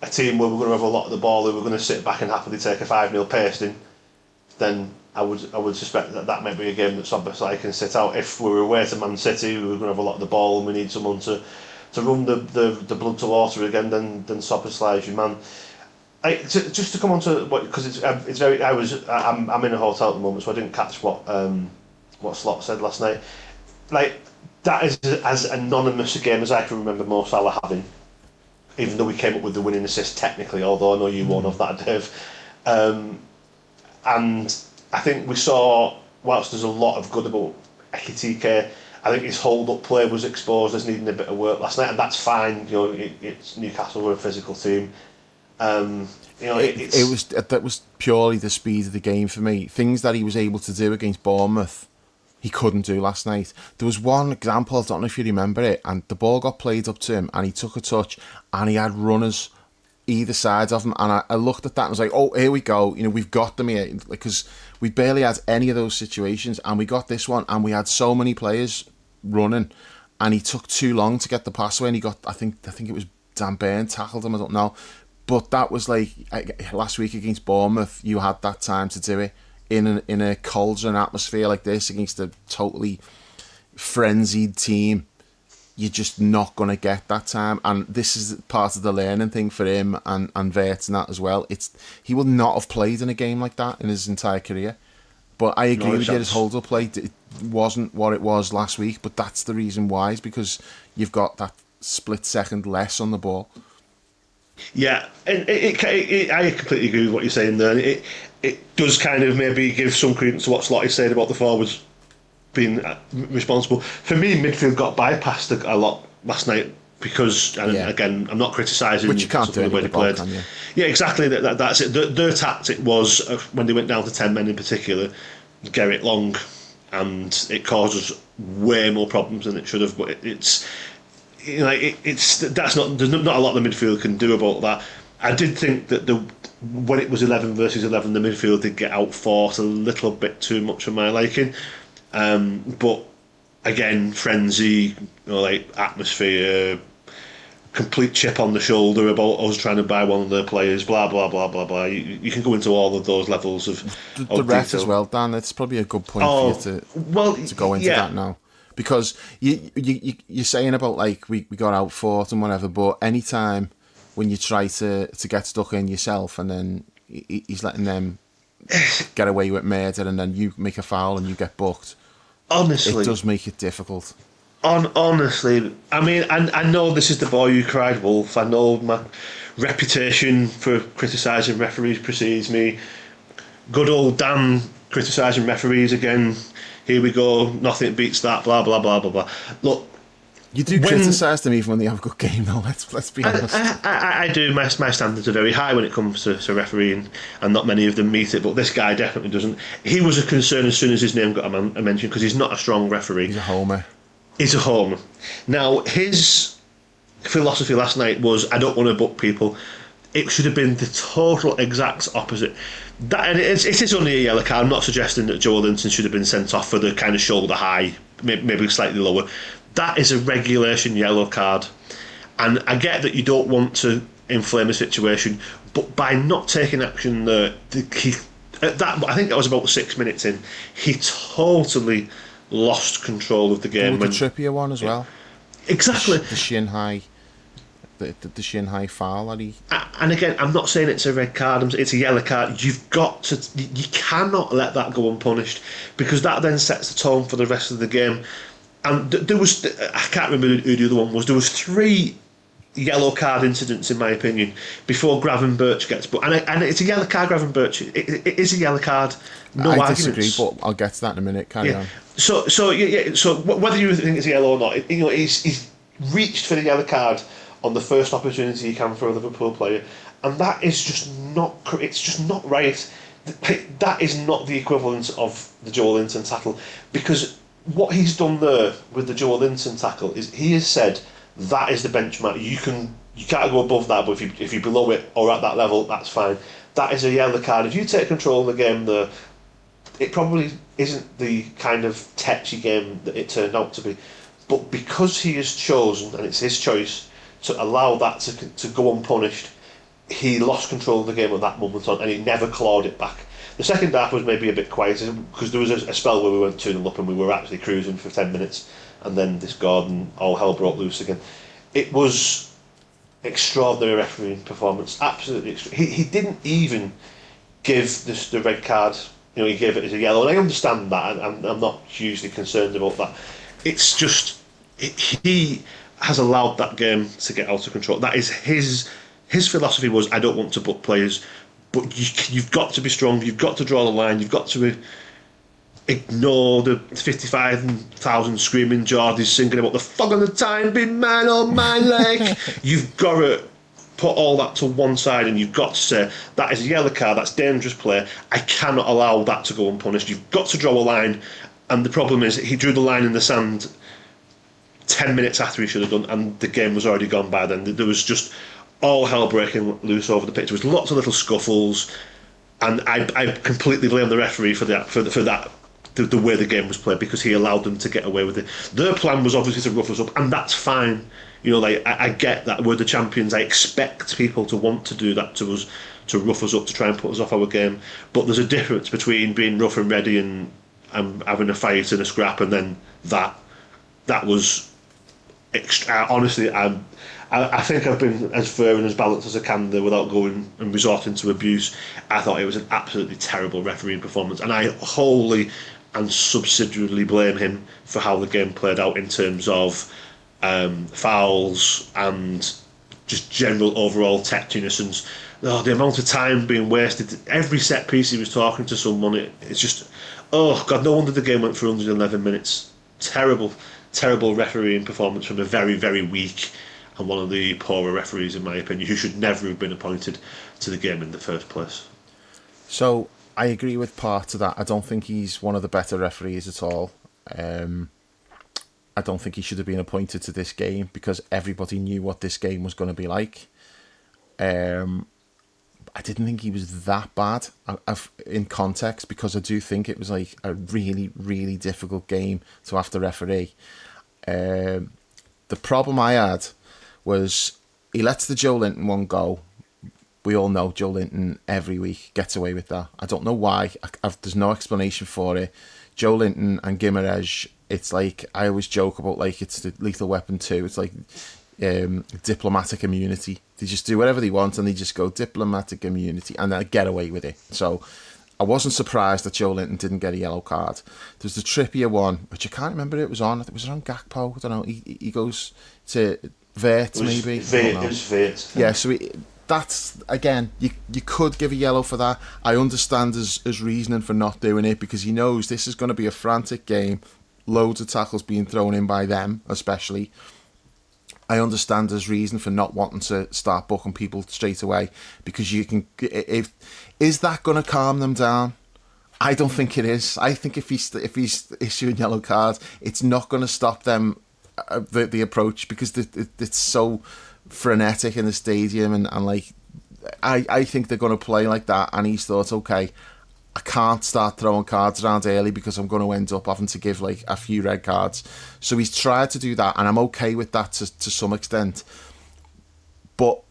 B: a team where we're going to have a lot of the ball, who we're going to sit back and happily take a 5-0 pasting, then I would suspect that might be a game that Szoboszlai can sit out. If we were away to Man City, we were going to have a lot of the ball and we need someone to run the blood to water again, then Szoboszlai is your man. Just to come on to what, because it's very, I'm in a hotel at the moment, so I didn't catch what Slot said last night. Like, that is as anonymous a game as I can remember Mo Salah having. even though we came up with the winning assist technically, although I know you won't have that, Dave. And I think we saw, whilst there's a lot of good about Ekitike, I think his hold-up play was exposed as needing a bit of work last night, and that's fine. It's Newcastle, we're a physical team.
A: That was purely the speed of the game for me. Things that he was able to do against Bournemouth, he couldn't do last night. There was one example, I don't know if you remember it, and the ball got played up to him, and he took a touch, and he had runners either side of him, and I looked at that and was like, oh, here we go, we've got them here, because we barely had any of those situations, and we got this one, and we had so many players running, and he took too long to get the pass away, and he got, I think it was Dan Burn tackled him, I don't know, but that was like last week against Bournemouth. You had that time to do it in a cauldron atmosphere like this against a totally frenzied team. You're just not going to get that time, and this is part of the learning thing for him and Vert and that as well. He will not have played in a game like that in his entire career. But I agree with you, his hold-up play, it wasn't what it was last week, but that's the reason why, is because you've got that split second less on the ball.
B: Yeah, and I completely agree with what you're saying there. It does kind of maybe give some credence to what Slotty said about the forwards being responsible. For me, midfield got bypassed a lot last night because, again, I'm not criticising
A: which you can't do
B: the way they played.
A: Can you?
B: Yeah, exactly. That's it. Their tactic was, when they went down to 10 men in particular, get it long, and it causes way more problems than it should have. But there's not a lot the midfield can do about that. I did think that when it was 11 versus 11, the midfield did get outfought a little bit too much for my liking. But again, frenzy, atmosphere, complete chip on the shoulder about us trying to buy one of their players, blah blah blah blah blah. You can go into all of those levels of
A: the ref as well, Dan. It's probably a good point for you to go into that now. Because you're saying about we got out fought and whatever, but anytime when you try to get stuck in yourself and then he's letting them get away with murder and then you make a foul and you get booked, honestly, it does make it difficult.
B: Honestly, I mean, I know this is the boy who cried wolf. I know my reputation for criticising referees precedes me. Good old Dan criticising referees again. Here we go, nothing beats that, blah, blah, blah, blah, blah. Look,
A: you do criticise them even when they have a good game, though, let's be honest.
B: I do. My standards are very high when it comes to refereeing, and not many of them meet it, but this guy definitely doesn't. He was a concern as soon as his name got a mention, because he's not a strong referee.
A: He's a homer.
B: He's a homer. Now, his philosophy last night was, I don't want to book people. It should have been the total exact opposite. And it is only a yellow card. I'm not suggesting that Joelinton should have been sent off for the kind of shoulder high, maybe slightly lower. That is a regulation yellow card. And I get that you don't want to inflame a situation, but by not taking action there, I think that was about 6 minutes in, he totally lost control of the game.
A: The Trippier one as well.
B: Exactly.
A: The shin high. The shin high foul that he...
B: And again, I'm not saying it's a red card, it's a yellow card. You cannot let that go unpunished, because that then sets the tone for the rest of the game. And there was, I can't remember who the other one was, there was 3 yellow card incidents, in my opinion, before Gravenberch gets booked. And it's a yellow card, Gravenberch. It is a yellow card. No
A: I
B: arguments.
A: disagree, but I'll get to that in a minute. Carry on.
B: So whether you think it's a yellow or not, he's reached for the yellow card on the first opportunity he can for a Liverpool player, and that is just not. It's just not right. That is not the equivalent of the Joelinton tackle, because what he's done there with the Joelinton tackle is he has said that is the benchmark. You can't go above that, but if you're below it or at that level, that's fine. That is a yellow card. If you take control of the game there, it probably isn't the kind of tetchy game that it turned out to be. But because he has chosen, and it's his choice, to allow that to go unpunished, he lost control of the game at that moment on, and he never clawed it back. The second half was maybe a bit quieter, because there was a spell where we went 2-0 up and we were actually cruising for 10 minutes, and then this Gordon, all hell broke loose again. It was extraordinary refereeing performance, absolutely extraordinary. He didn't even give the red card, he gave it as a yellow, and I understand that, and I'm not hugely concerned about that. It's just, has allowed that game to get out of control. That is his philosophy was, I don't want to book players, but you've got to be strong. You've got to draw the line. You've got to ignore the 55,000 screaming Geordies singing about the fog on the time, be man on my leg. You've got to put all that to one side, and you've got to say, that is a yellow card, that's dangerous play. I cannot allow that to go unpunished. You've got to draw a line. And the problem is, he drew the line in the sand 10 minutes after he should have done, and the game was already gone by then. There was just all hell breaking loose over the pitch. There was lots of little scuffles, and I completely blame the referee for that, for that, the way the game was played, because he allowed them to get away with it. Their plan was obviously to rough us up, and that's fine. You know, like, I get that we're the champions. I expect people to want to do that to us, to rough us up, to try and put us off our game. But there's a difference between being rough and ready and having a fight and a scrap, and then that was honestly, I think I've been as fair and as balanced as I can there without going and resorting to abuse. I thought it was an absolutely terrible refereeing performance, and I wholly and subsidiarily blame him for how the game played out in terms of fouls and just general overall tetchiness, and the amount of time being wasted. Every set piece he was talking to someone, it's just, oh God, no wonder the game went for 111 minutes. Terrible refereeing performance from a very, very weak and one of the poorer referees, in my opinion, who should never have been appointed to the game in the first place.
A: So I agree with part of that. I don't think he's one of the better referees at all. I don't think he should have been appointed to this game, because everybody knew what this game was going to be like. I didn't think he was that bad in context, because I do think it was like a really, really difficult game to have to referee. The problem I had was he lets the Joelinton one go. We all know Joelinton every week gets away with that. I don't know why. There's no explanation for it. Joelinton and Guimaraes, it's like, I always joke about, like, it's the Lethal Weapon 2. It's like diplomatic immunity. They just do whatever they want, and they just go diplomatic immunity, and they get away with it. So I wasn't surprised that Joelinton didn't get a yellow card. There's the Trippier one, which I can't remember who it was on. I think it was on Gakpo. I don't know. He goes to Vert, maybe.
B: It was Vert.
A: Yeah, so that's, again, you could give a yellow for that. I understand his reasoning for not doing it, because he knows this is going to be a frantic game. Loads of tackles being thrown in by them, especially. I understand his reason for not wanting to start booking people straight away, because you can. Is that going to calm them down? I don't think it is. I think if he's issuing yellow cards, it's not going to stop them the approach, because it's so frenetic in the stadium, and like I think they're going to play like that, and he's thought, okay, I can't start throwing cards around early because I'm going to end up having to give like a few red cards. So he's tried to do that, and I'm okay with that to some extent. But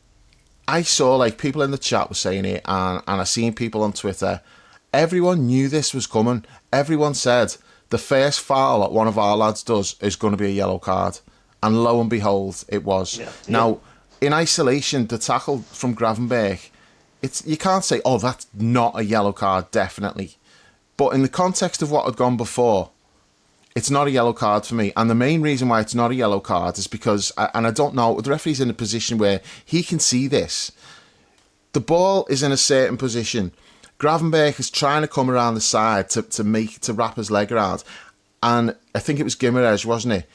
A: I saw, like, people in the chat were saying it, and I seen people on Twitter. Everyone knew this was coming. Everyone said the first foul that one of our lads does is going to be a yellow card. And lo and behold, it was. Yeah. Now, in isolation, the tackle from Gravenberch, you can't say, oh, that's not a yellow card, definitely. But in the context of what had gone before, it's not a yellow card for me. And the main reason why it's not a yellow card is because, and I don't know, the referee's in a position where he can see this. The ball is in a certain position. Gravenberch is trying to come around the side to wrap his leg around. And I think it was Guimaraes, wasn't it?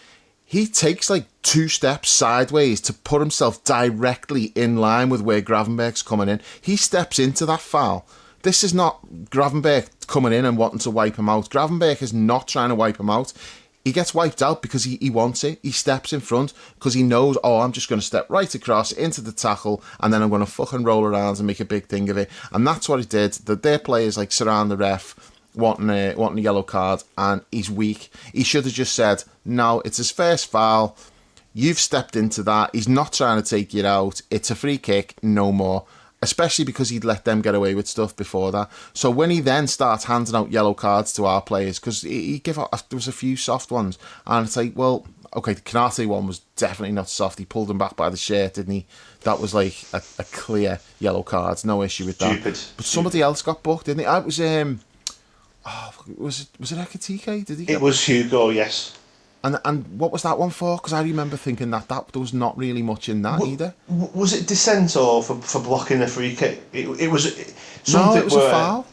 A: He takes like 2 steps sideways to put himself directly in line with where Gravenberch's coming in. He steps into that foul. This is not Gravenberch coming in and wanting to wipe him out. Gravenberch is not trying to wipe him out. He gets wiped out because he wants it. He steps in front because he knows, oh, I'm just going to step right across into the tackle, and then I'm going to fucking roll around and make a big thing of it. And that's what he did. Their players like surround the ref, wanting a yellow card, and he's weak. He should have just said, no, it's his first foul. You've stepped into that. He's not trying to take you out. It's a free kick, no more. Especially because he'd let them get away with stuff before that. So when he then starts handing out yellow cards to our players, because he gave out, there was a few soft ones, and it's like, well, okay, the Konate one was definitely not soft. He pulled him back by the shirt, didn't he? That was like a clear yellow card. No issue with that. But somebody else got booked, didn't he? Was it Ekatike? Did he?
B: It was Hugo, yes.
A: And what was that one for? Because I remember thinking that there was not really much in that either.
B: Was it dissent or for blocking a free kick? It was
A: No,
B: something
A: it was a foul.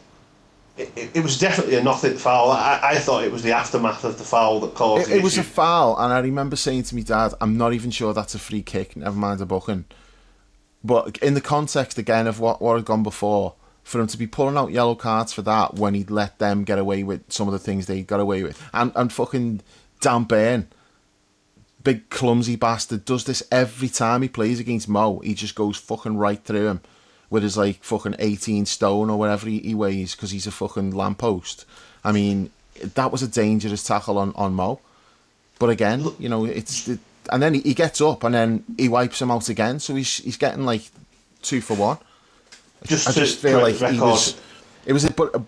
B: It was definitely a nothing foul. I thought it was the aftermath of the foul that caused the issue.
A: It was a foul, and I remember saying to my dad, I'm not even sure that's a free kick, never mind a booking. But in the context, again, of what had gone before, for him to be pulling out yellow cards for that when he'd let them get away with some of the things they got away with. And fucking Dan Burn, big clumsy bastard, does this every time he plays against Mo. He just goes fucking right through him with his like fucking 18 stone or whatever he weighs because he's a fucking lamppost. I mean, that was a dangerous tackle on Mo. But again, you know, and then he gets up and then he wipes him out again. So he's getting like 2 for 1. I just feel like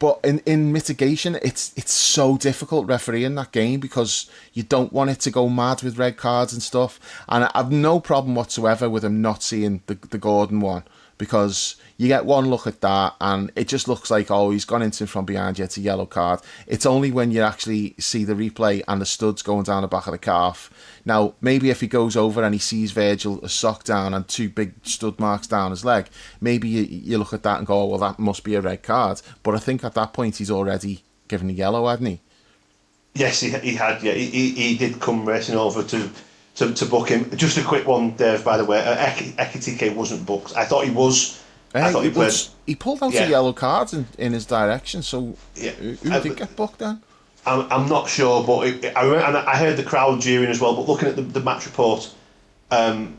A: but in mitigation, it's so difficult refereeing that game because you don't want it to go mad with red cards and stuff. And I've no problem whatsoever with him not seeing the Gordon one, because you get one look at that and it just looks like, oh, he's gone into him from behind you, it's a yellow card. It's only when you actually see the replay and the stud's going down the back of the calf. Now, maybe if he goes over and he sees Virgil a sock down and 2 big stud marks down his leg, maybe you look at that and go, oh, well, that must be a red card. But I think at that point he's already given a yellow, hadn't he?
B: Yes, he had, yeah. He did come racing over to book him. Just a quick one, Dave, by the way. Ekitike wasn't booked. I thought he was. I thought
A: he pulled out a yellow card in his direction, so who did get booked then?
B: I'm not sure, but I heard the crowd jeering as well, but looking at the match report,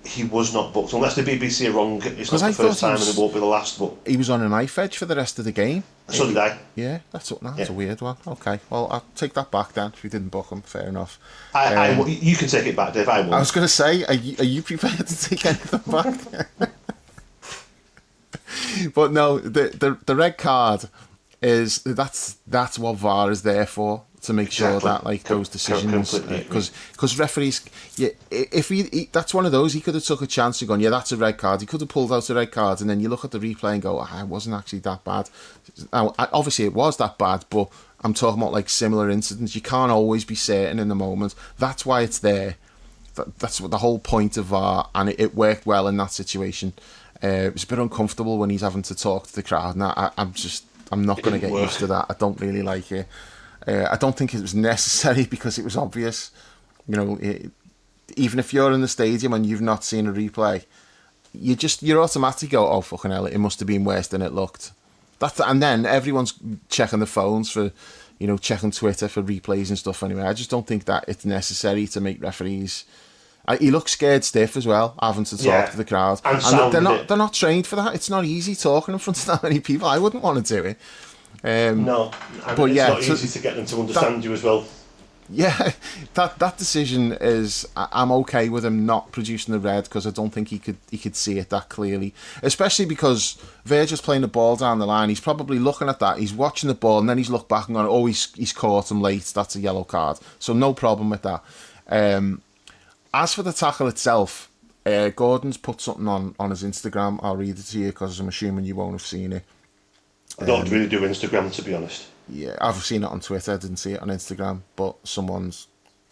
B: he was not booked. Unless the BBC are wrong, it's not the first time and it won't be the last. But
A: he was on a knife edge for the rest of the game.
B: So did I.
A: Yeah, that's a weird one. Okay, well, I'll take that back then. If we didn't book him, fair enough.
B: You can take it back, Dave. I won't.
A: I was going to say, are you prepared to take anything back? But no, the red card is that's what VAR is there for, to make sure that like those decisions, because referees, if that's one of those, he could have took a chance and gone, yeah, that's a red card. He could have pulled out a red card, and then you look at the replay and go, it wasn't actually that bad. Now, obviously it was that bad, but I'm talking about like similar incidents. You can't always be certain in the moment. That's why it's there. That's what the whole point of VAR, and it worked well in that situation. It was a bit uncomfortable when he's having to talk to the crowd. Now I'm not going to get used to that. I don't really like it. I don't think it was necessary because it was obvious. You know, even if you're in the stadium and you've not seen a replay, you automatically go, oh fucking hell, it must have been worse than it looked. And then everyone's checking the phones for, you know, checking Twitter for replays and stuff. Anyway, I just don't think that it's necessary to make referees. He looks scared stiff as well, having to talk to the crowd. And they're not trained for that. It's not easy talking in front of that many people. I wouldn't want to do it.
B: No, but it's not easy to get them to understand you as well.
A: Yeah, that decision is, I'm okay with him not producing the red, because I don't think he could see it that clearly, especially because Virgil's playing the ball down the line. He's probably looking at that, he's watching the ball, and then he's looked back and gone, oh, he's caught him late, that's a yellow card. So no problem with that. As for the tackle itself, Gordon's put something on his Instagram. I'll read it to you because I'm assuming you won't have seen it.
B: I don't really do Instagram, to be honest.
A: Yeah, I've seen it on Twitter. I didn't see it on Instagram, but someone's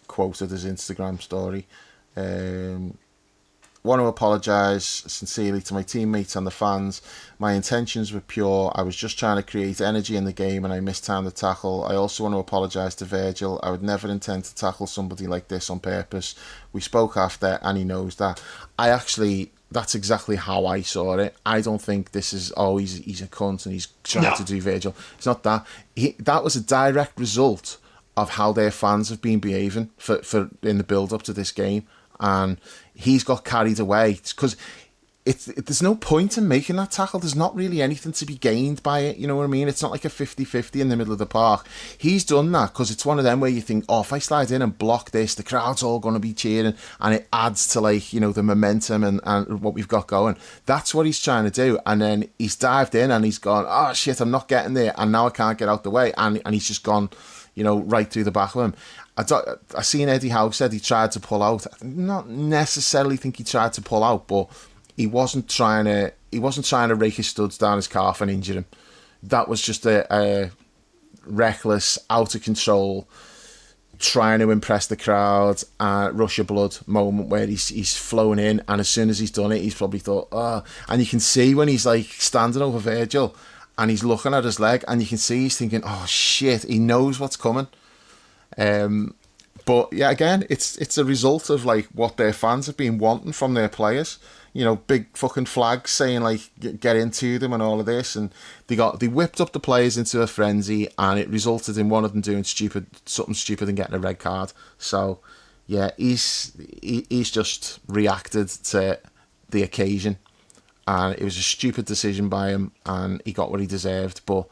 A: quoted his Instagram story. Want to apologise sincerely to my teammates and the fans. My intentions were pure. I was just trying to create energy in the game and I mistimed the tackle. I also want to apologise to Virgil. I would never intend to tackle somebody like this on purpose. We spoke after and he knows that. That's exactly how I saw it. I don't think this is, he's a cunt and he's trying to do Virgil. It's not that. That was a direct result of how their fans have been behaving for in the build-up to this game. And he's got carried away because there's no point in making that tackle. There's not really anything to be gained by it, you know what I mean? It's not like a 50-50 in the middle of the park. He's done that because it's one of them where you think, if I slide in and block this, the crowd's all going to be cheering, and it adds to, like, you know, the momentum and what we've got going. That's what he's trying to do. And then he's dived in and he's gone, oh shit, I'm not getting there, and now I can't get out the way, and he's just gone, you know, right through the back of him. I seen Eddie Howe said he tried to pull out. I not necessarily think he tried to pull out, but he wasn't trying to rake his studs down his calf and injure him. That was just a reckless, out of control trying to impress the crowd, rush of blood moment where he's flown in, and as soon as he's done it, he's probably thought, oh, and you can see when he's like standing over Virgil and he's looking at his leg, and you can see he's thinking, oh shit, he knows what's coming. But yeah, again, it's a result of like what their fans have been wanting from their players. You know, big fucking flags saying like get into them and all of this, and they whipped up the players into a frenzy, and it resulted in one of them doing something stupid and getting a red card. So yeah, he's just reacted to the occasion, and it was a stupid decision by him, and he got what he deserved. But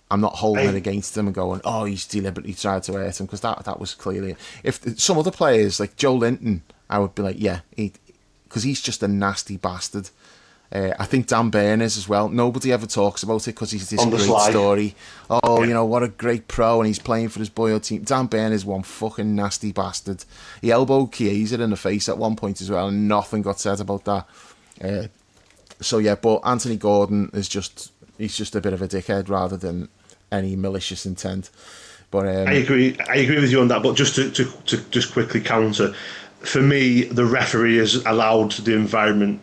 A: I'm not holding it against him and going, oh, he's deliberately tried to hurt him, because that was clearly... If some other players, like Joelinton, I would be like, yeah, because he's just a nasty bastard. I think Dan Burn is as well. Nobody ever talks about it because he's this great story. Oh, you know, what a great pro, and he's playing for his boyhood team. Dan Burn is one fucking nasty bastard. He elbowed Chiesa in the face at one point as well, and nothing got said about that. So yeah, but Anthony Gordon is he's just a bit of a dickhead rather than any malicious intent. But
B: I agree with you on that. But just to just quickly counter, for me, the referee has allowed the environment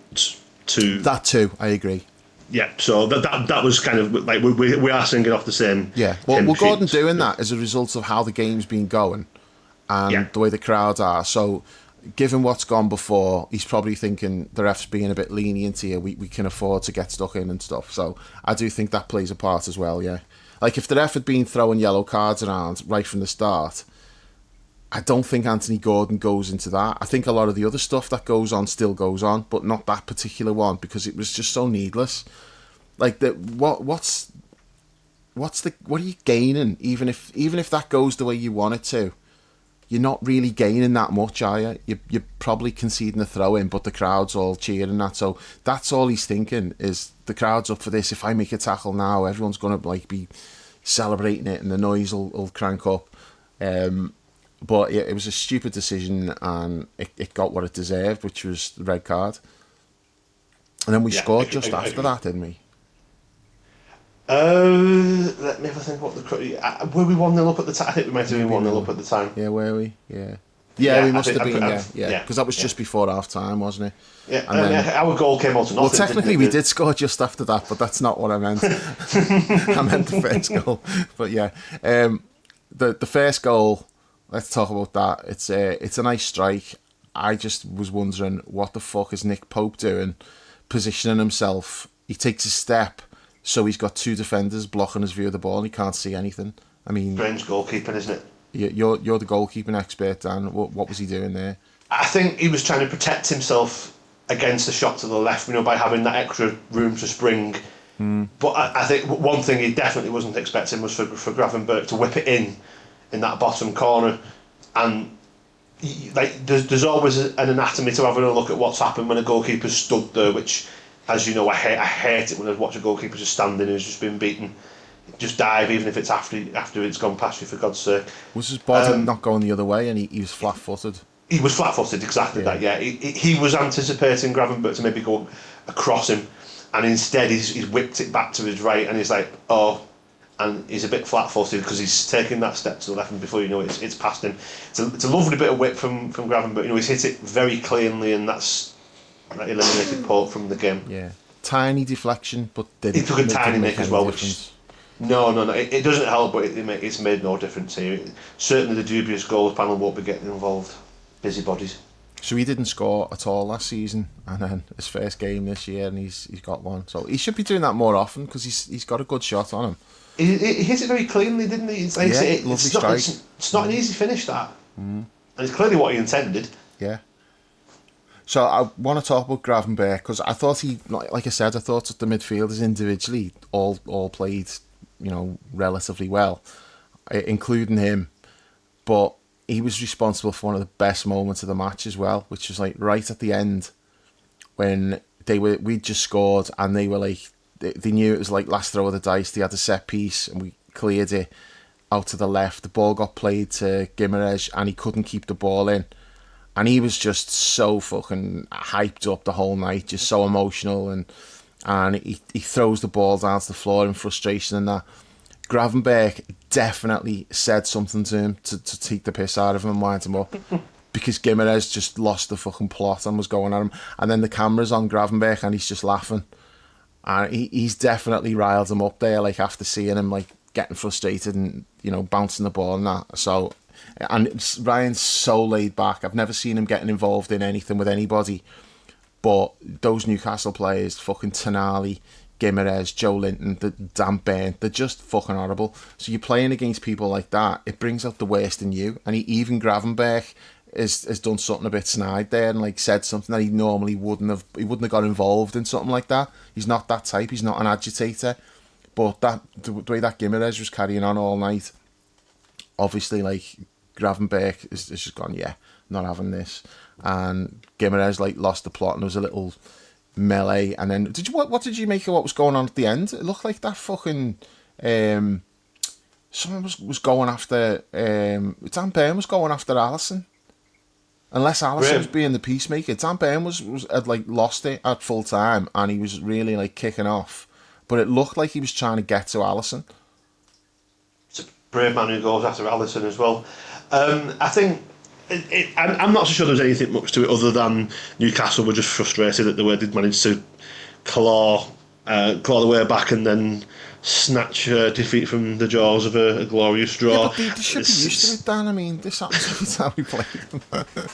B: to
A: that too. I agree.
B: Yeah, so that was kind of like we are singing off the same.
A: Yeah, well, Gordon doing that as a result of how the game's been going and the way the crowds are. So, given what's gone before, he's probably thinking the ref's being a bit lenient here. We can afford to get stuck in and stuff. So I do think that plays a part as well. Yeah, like if the ref had been throwing yellow cards around right from the start, I don't think Anthony Gordon goes into that. I think a lot of the other stuff that goes on still goes on, but not that particular one, because it was just so needless. Like what are you gaining? Even if that goes the way you want it to, you're not really gaining that much, are you? You're probably conceding a throw in, but the crowd's all cheering that. So that's all he's thinking is the crowd's up for this. If I make a tackle now, everyone's gonna like be celebrating it, and the noise will crank up. But yeah, it was a stupid decision, and it got what it deserved, which was the red card. And then we scored just after that, didn't we?
B: Let me have a think. Were we 1-0 up at the time? I think we might have been 1-0 up at the time.
A: Yeah, were we? Yeah, we must have been. Yeah, because that was just before half time, wasn't it?
B: Yeah, and then, our goal came out of nothing.
A: Well, technically, we did score just after that, but that's not what I meant. I meant the first goal. But yeah, the first goal. Let's talk about that. It's a nice strike. I just was wondering what the fuck is Nick Pope doing, positioning himself. He takes a step, so he's got two defenders blocking his view of the ball, and he can't see anything. I mean,
B: strange goalkeeping, isn't it?
A: You're the goalkeeping expert, Dan. What was he doing there?
B: I think he was trying to protect himself against the shot to the left, by having that extra room to spring. But I think one thing he definitely wasn't expecting was for Gravenberch to whip it in that bottom corner, and like there's always an anatomy to having a look at what's happened when a goalkeeper's stood there, which, as you know, I hate it when I watch a goalkeeper just standing who's just been beaten. Just dive, even if it's after it's gone past you, for God's sake.
A: Was his body not going the other way, and he was flat-footed?
B: He was flat-footed, exactly that, yeah. He was anticipating Gravenberch to maybe go across him, and instead he's whipped it back to his right, and he's like, oh, and he's a bit flat-footed because he's taking that step to the left, and before you know it, it's past him. It's a lovely bit of whip from Gravenberch. He's hit it very cleanly, and that eliminated Pope from the game.
A: Yeah, tiny deflection, but
B: he took a tiny nick as well, which no, it doesn't help, but it's made no difference here. Certainly, the dubious goals panel won't be getting involved. Busybodies.
A: So he didn't score at all last season, and then his first game this year, and he's got one. So he should be doing that more often because he's got a good shot on him.
B: He hit it very cleanly, didn't he? It's
A: lovely strike.
B: It's not an easy finish, that. And it's clearly what he intended.
A: Yeah. So I want to talk about Gravenberch because I thought like I said, I thought that the midfielders individually all played, relatively well, including him. But he was responsible for one of the best moments of the match as well, which was like right at the end when we'd just scored and they were like, they knew it was like last throw of the dice. They had a set piece and we cleared it out to the left. The ball got played to Guimaraes and he couldn't keep the ball in. And he was just so fucking hyped up the whole night, just so emotional. And he throws the ball down to the floor in frustration and that. Gravenberch definitely said something to him to take the piss out of him and wind him up. Because Gimenez just lost the fucking plot and was going at him. And then the camera's on Gravenberch and he's just laughing. And he's definitely riled him up there, like, after seeing him, like, getting frustrated and, you know, bouncing the ball and that. So, and Ryan's so laid back. I've never seen him getting involved in anything with anybody. But those Newcastle players, fucking Tonali, Gimenez, Joelinton, the damn Burn, they're just fucking horrible. So you're playing against people like that, it brings out the worst in you. And even Gravenberch has done something a bit snide there and like said something that he normally wouldn't have got involved in something like that. He's not that type, he's not an agitator. But the way that Gimenez was carrying on all night, obviously like Gravenberch has just gone, yeah, not having this. And Gimenez like lost the plot and there was a little melee. And then what did you make of what was going on at the end? It looked like that fucking someone was going after Dan Burn was going after Alisson. Unless Alisson was being the peacemaker, Dan Burn had like lost it at full time and he was really like kicking off. But it looked like he was trying to get to Alisson.
B: It's a brave man who goes after Alisson as well. I think I'm not so sure there's anything much to it other than Newcastle were just frustrated that the way they'd managed to claw the way back and then snatch defeat from the jaws of a glorious draw.
A: Yeah, but they should be used to it, Dan. I mean, this happens every time we play them.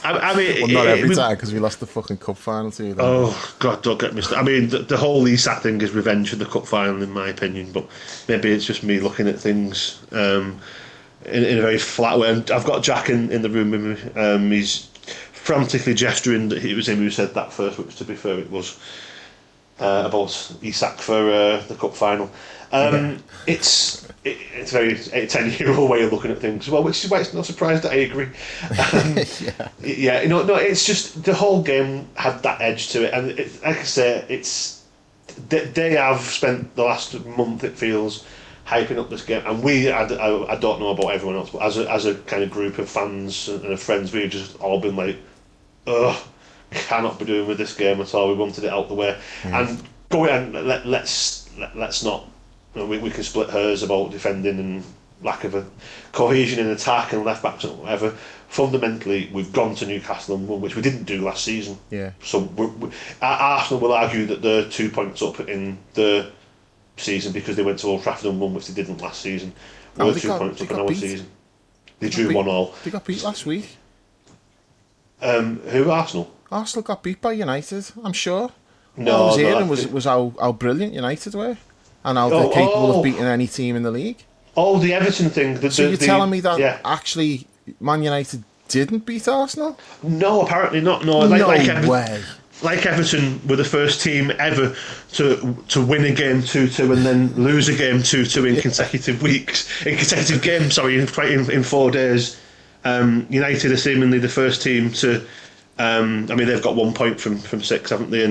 B: I mean,
A: well, not every time, because we lost the fucking cup final to them.
B: Oh, God, don't get me started. I mean, the whole ESAT thing is revenge for the cup final, in my opinion, but maybe it's just me looking at things in a very flat way. And I've got Jack in the room with me. He's frantically gesturing that it was him who said that first, which, to be fair, it was about ESAC for the cup final. It's a very 10-year-old way of looking at things. Well, which is why it's not surprised that I agree. It's just the whole game had that edge to it, and like I say, they have spent the last month, it feels, hyping up this game, and I don't know about everyone else, but as a kind of group of fans and of friends, we've just all been like, ugh, cannot be doing with this game at all. We wanted it out the way, and go and let's not. We can split hairs about defending and lack of a cohesion in attack and left backs and whatever. Fundamentally, we've gone to Newcastle and won, which we didn't do last season.
A: Yeah.
B: So Arsenal will argue that they're 2 points up in the season because they went to Old Trafford and won, which they didn't last season. We're 2 points up in our season. They drew 1-1.
A: They got beat last week.
B: Who? Arsenal?
A: Arsenal got beat by United, I'm sure.
B: No,
A: all I was hearing was how brilliant United were. And how they're capable of beating any team in the league.
B: Oh, the Everton thing.
A: So you're telling me that actually Man United didn't beat Arsenal?
B: No, apparently not. No,
A: way.
B: Like Everton were the first team ever to win a game 2-2 and then lose a game 2-2 in consecutive games. Sorry, in 4 days. United are seemingly the first team to. I mean, they've got 1 point from 6, haven't they?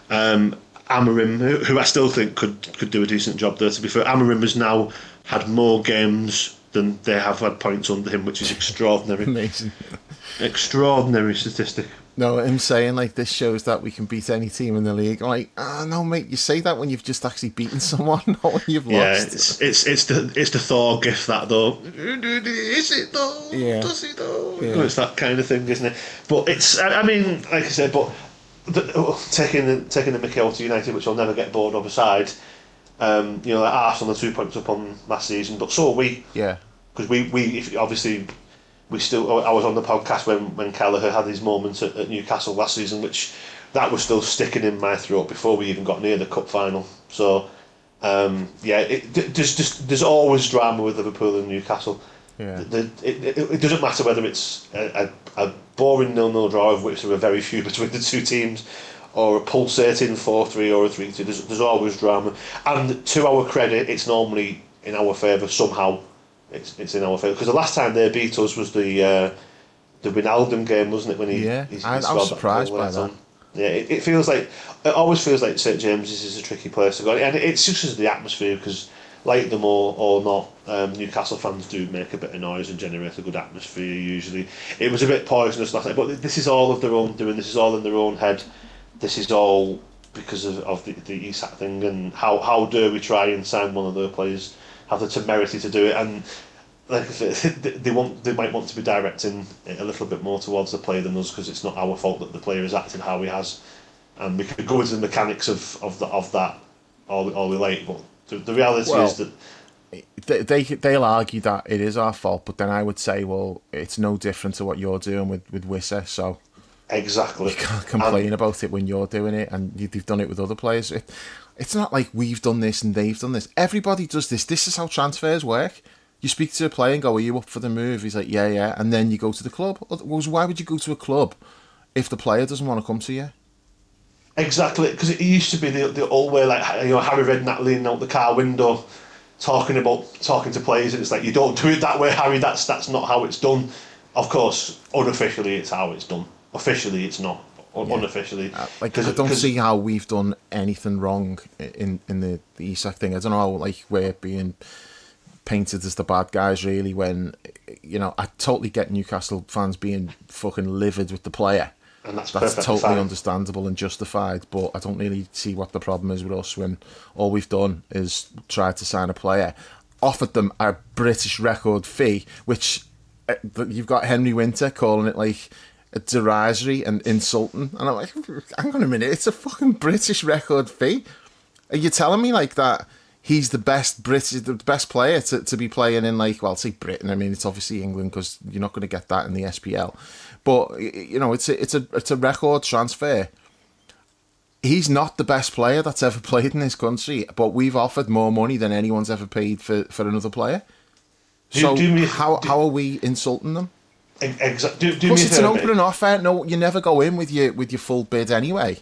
B: And Amorim, who I still think could do a decent job there, to be fair. Amorim has now had more games than they have had points under him, which is extraordinary.
A: Amazing.
B: Extraordinary statistic.
A: No, him saying, like, this shows that we can beat any team in the league. I'm like, no, mate, you say that when you've just actually beaten someone, not when you've lost.
B: Yeah, it's the Thor gift, that, though. Is it, though?
A: Yeah.
B: Does it, though?
A: Yeah.
B: It's that kind of thing, isn't it? But it's, I mean, like I said, but taking the mickey out to United, which I'll never get bored of aside, like Arsenal are 2 points up on last season, but so are we.
A: Yeah.
B: Because we still. I was on the podcast when Kelleher had his moments at Newcastle last season, which that was still sticking in my throat before we even got near the cup final. So, there's always drama with Liverpool and Newcastle.
A: Yeah.
B: It doesn't matter whether it's a boring 0-0 draw, of which there are very few between the two teams, or a pulsating 4-3 or a 3-2. There's always drama, and to our credit, it's normally in our favour somehow. It's in our favour, because the last time they beat us was the Wijnaldum game, wasn't it? When
A: I was surprised by that.
B: Yeah, it always feels like St James's is a tricky place to go, and it's just as the atmosphere, because like them or not, Newcastle fans do make a bit of noise and generate a good atmosphere usually. It was a bit poisonous last night, but this is all of their own doing. This is all in their own head. This is all because of the ESAT thing, and how dare we try and sign one of their players have the temerity to do it. And like I said, they might want to be directing it a little bit more towards the player than us, because it's not our fault that the player has acted how he has. And we could go into the mechanics of that all we like, but the reality is that
A: they'll argue that it is our fault, but then I would say, well, it's no different to what you're doing with Wissa, so
B: exactly
A: you can't complain about it when you're doing it, and you've done it with other players. It's not like we've done this and they've done this. Everybody does this. This is how transfers work. You speak to a player and go, "Are you up for the move?" He's like, "Yeah," and then you go to the club. Why would you go to a club if the player doesn't want to come to you?
B: Exactly, because it used to be the old way, like, you know, Harry Redknapp leaning out the car window, talking to players, and it's like, you don't do it that way, Harry. That's not how it's done. Of course, unofficially, it's how it's done. Officially, it's not. Unofficially,
A: I don't see how we've done anything wrong in the Isak thing. I don't know how, like, we're being painted as the bad guys, really, when, you know, I totally get Newcastle fans being fucking livid with the player.
B: And that's
A: totally
B: fine.
A: Understandable and justified, but I don't really see what the problem is with us when all we've done is try to sign a player, offered them a British record fee, which you've got Henry Winter calling it like derisory and insulting, and I'm like, hang on a minute, it's a fucking British record fee. Are you telling me like that he's the best player to be playing in, like, well, I'll say Britain, I mean, it's obviously England, because you're not going to get that in the SPL, but, you know, it's a record transfer. He's not the best player that's ever played in this country, but we've offered more money than anyone's ever paid for another player. So how are we insulting them?
B: Exactly.
A: Plus, it's an opening offer. No, you never go in with your full bid anyway.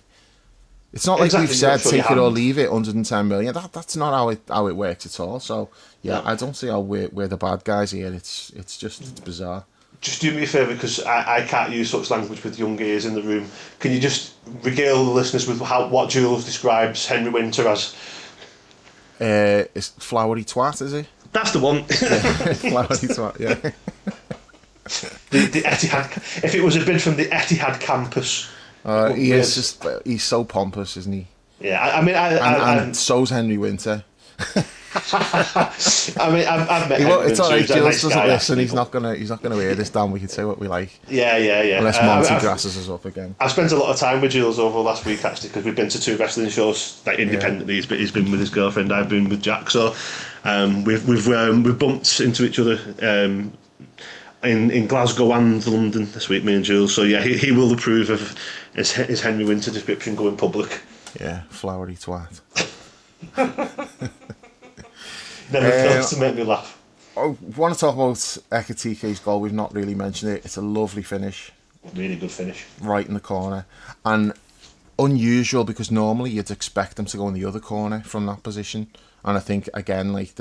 A: It's not like we've said take it or leave it, 110 million. That's not how it works at all. So yeah, I don't see how we're the bad guys here. It's bizarre.
B: Just do me a favour, because I can't use such language with young ears in the room. Can you just regale the listeners with what Jules describes Henry Winter as?
A: It's flowery twat, is he?
B: That's the one.
A: Yeah, flowery twat, yeah.
B: the Etihad. If it was a bid from the Etihad campus.
A: He's so pompous, isn't he?
B: Yeah, I mean,
A: and so's Henry Winter.
B: I mean, I've met him.
A: It's all right. Jules doesn't listen. He's not gonna hear this. Dan, we can say what we like.
B: Yeah.
A: Unless Monty grasses us up again.
B: I've spent a lot of time with Jules over last week, actually, because we've been to 2 wrestling shows, like, independently. Yeah. He's been with his girlfriend. I've been with Jack. So we've bumped into each other in Glasgow and London this week, me and Jules. So yeah, he will approve of his Henry Winter description going public.
A: Yeah, flowery twat.
B: Never fails to make me laugh.
A: I want to talk about Ekitike's goal. We've not really mentioned it. It's a lovely finish.
B: Really good finish.
A: Right in the corner. And unusual, because normally you'd expect them to go in the other corner from that position. And I think, again, like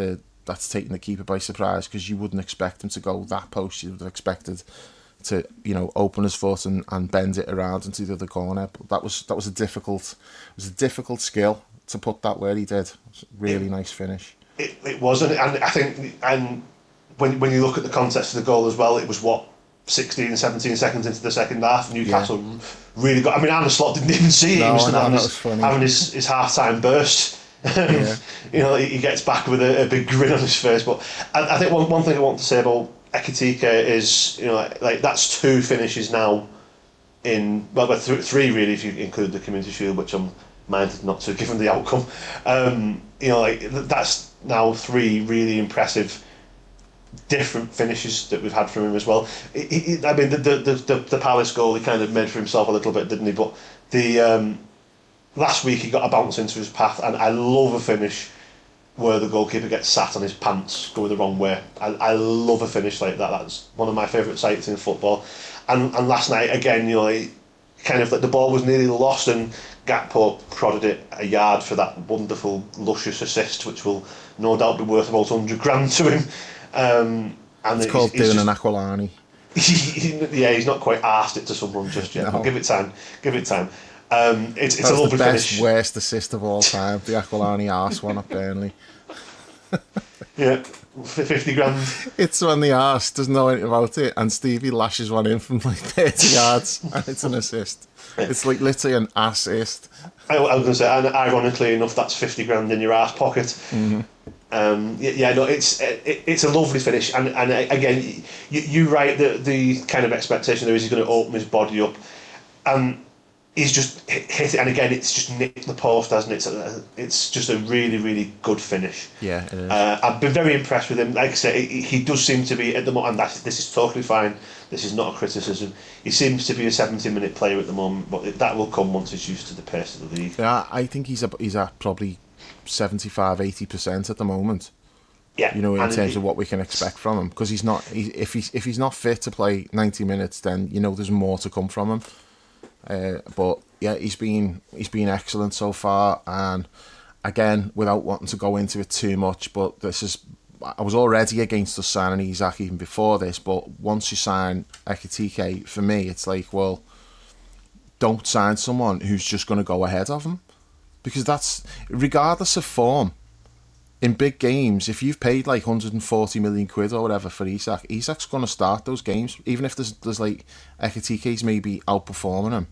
A: that's taking the keeper by surprise, because you wouldn't expect him to go that post. You would have expected to, you know, open his foot and bend it around into the other corner. But that was a difficult skill to put that where he did. It was a really nice finish.
B: It was, and I think, and when you look at the context of the goal as well, it was 16, 17 seconds into the second half. Newcastle really got. I mean, Arne Slot didn't even see it. He was having his half-time burst. Yeah. You know, he gets back with a big grin on his face. But I think one thing I want to say about Ekitike is, you know, like that's 2 finishes now in, well, 3 really, if you include the Community Shield, which I'm minded not to, given the outcome. You know, like that's now 3 really impressive different finishes that we've had from him as well. I mean, the Palace goal he kind of made for himself a little bit, didn't he? But the last week he got a bounce into his path, and I love a finish where the goalkeeper gets sat on his pants going the wrong way. I love a finish like that. That's one of my favourite sights in football. And last night again, you know, kind of like the ball was nearly lost, and Gakpo prodded it a yard for that wonderful, luscious assist, which will no doubt be worth about 100 grand to him. And
A: it's called doing an Aquilani.
B: Yeah, he's not quite arsed it to someone just yet. No. Give it time. It's a lovely
A: the best,
B: finish.
A: Worst assist of all time, the Aquilani arse one at Burnley.
B: Yeah, 50 grand.
A: It's when the arse doesn't know anything about it, and Stevie lashes one in from like 30 yards, and it's an assist. It's like literally an assist.
B: I was going to say, and ironically enough, that's 50 grand in your arse pocket.
A: Mm-hmm.
B: No, it's a lovely finish, and again, you write the kind of expectation there is he's going to open his body up, and he's just hit it, and again, it's just nicked the post, hasn't it? It's just a really, really good finish.
A: Yeah, it is.
B: I've been very impressed with him. Like I say, he does seem to be at the moment, and this is totally fine. This is not a criticism. He seems to be a 70-minute player at the moment, but that will come once he's used to the pace of the league.
A: Yeah, I think he's at probably 75-80% at the moment.
B: Yeah,
A: in terms of what we can expect from him, because if he's not fit to play 90 minutes, then there's more to come from him. But yeah, he's been excellent so far, and again, without wanting to go into it too much, but I was already against us signing Isak even before this, but once you sign Ekitike, for me, it's like, well, don't sign someone who's just going to go ahead of him, because that's, regardless of form, in big games, if you've paid like 140 million quid or whatever for Isak's going to start those games, even if there's like Ekitike's maybe outperforming him.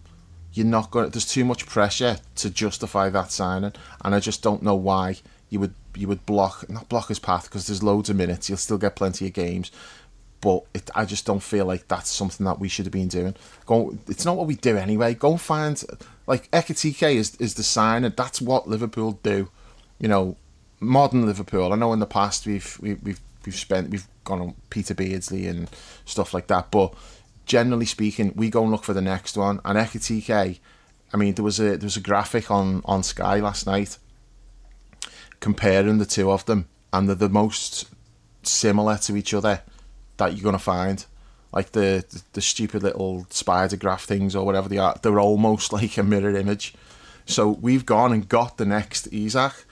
A: You're not going. There's too much pressure to justify that signing, and I just don't know why you would not block his path, because there's loads of minutes. You'll still get plenty of games, but I just don't feel like that's something that we should have been doing. It's not what we do anyway. Go and find, like, Ekitike is the sign, and that's what Liverpool do. Modern Liverpool. I know in the past we've gone on Peter Beardsley and stuff like that, but generally speaking, we go and look for the next one. And Ekitike, I mean, there was a graphic on Sky last night comparing the two of them, and they're the most similar to each other that you're gonna find. Like the stupid little spider graph things or whatever they are, they're almost like a mirror image. So we've gone and got the next Isak.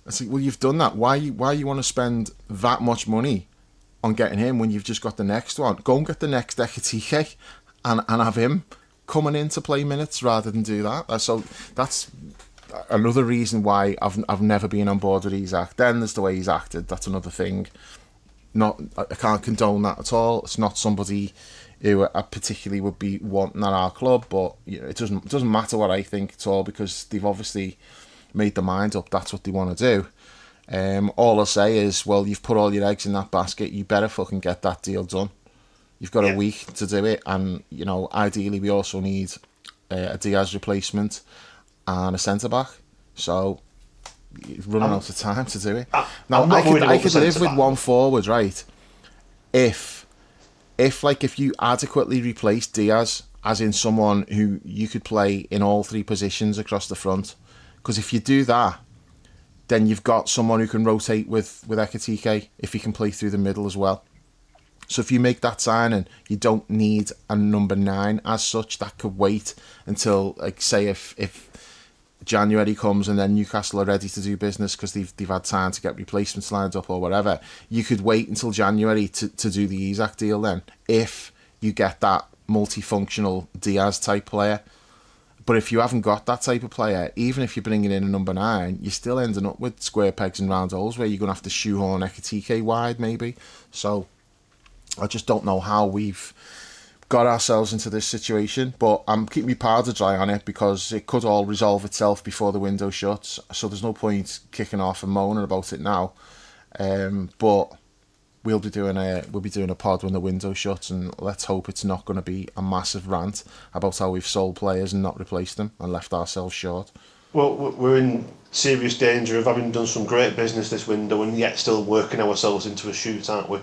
A: It's like, well, you've done that. Why you want to spend that much money on getting him when you've just got the next one? Go and get the next Ekitike and have him coming in to play minutes rather than do that. So that's another reason why I've never been on board with Isak. Then there's the way he's acted. That's another thing. I can't condone that at all. It's not somebody who I particularly would be wanting at our club, but it doesn't matter what I think at all, because they've obviously made their mind up that's what they want to do. All I'll say is, well, you've put all your eggs in that basket, you better fucking get that deal done. You've got a week to do it, and ideally we also need a Diaz replacement and a centre back, so you're running out of time to do it. Now I could live with one forward, right, if you adequately replace Diaz, as in someone who you could play in all three positions across the front. Because if you do that, then you've got someone who can rotate with Ekitike if he can play through the middle as well. So if you make that signing, you don't need a number 9 as such. That could wait until, like, say, if January comes and then Newcastle are ready to do business because they've had time to get replacements lined up or whatever. You could wait until January to do the Isak deal then, if you get that multifunctional Diaz type player. But if you haven't got that type of player, even if you're bringing in a number 9, you're still ending up with square pegs and round holes where you're going to have to shoehorn Ekitike wide, maybe. So I just don't know how we've got ourselves into this situation. But I'm keeping my powder dry on it, because it could all resolve itself before the window shuts. So there's no point kicking off and moaning about it now. But we'll be doing a pod when the window shuts, and let's hope it's not going to be a massive rant about how we've sold players and not replaced them and left ourselves short.
B: Well, we're in serious danger of having done some great business this window and yet still working ourselves into a shoot, aren't we?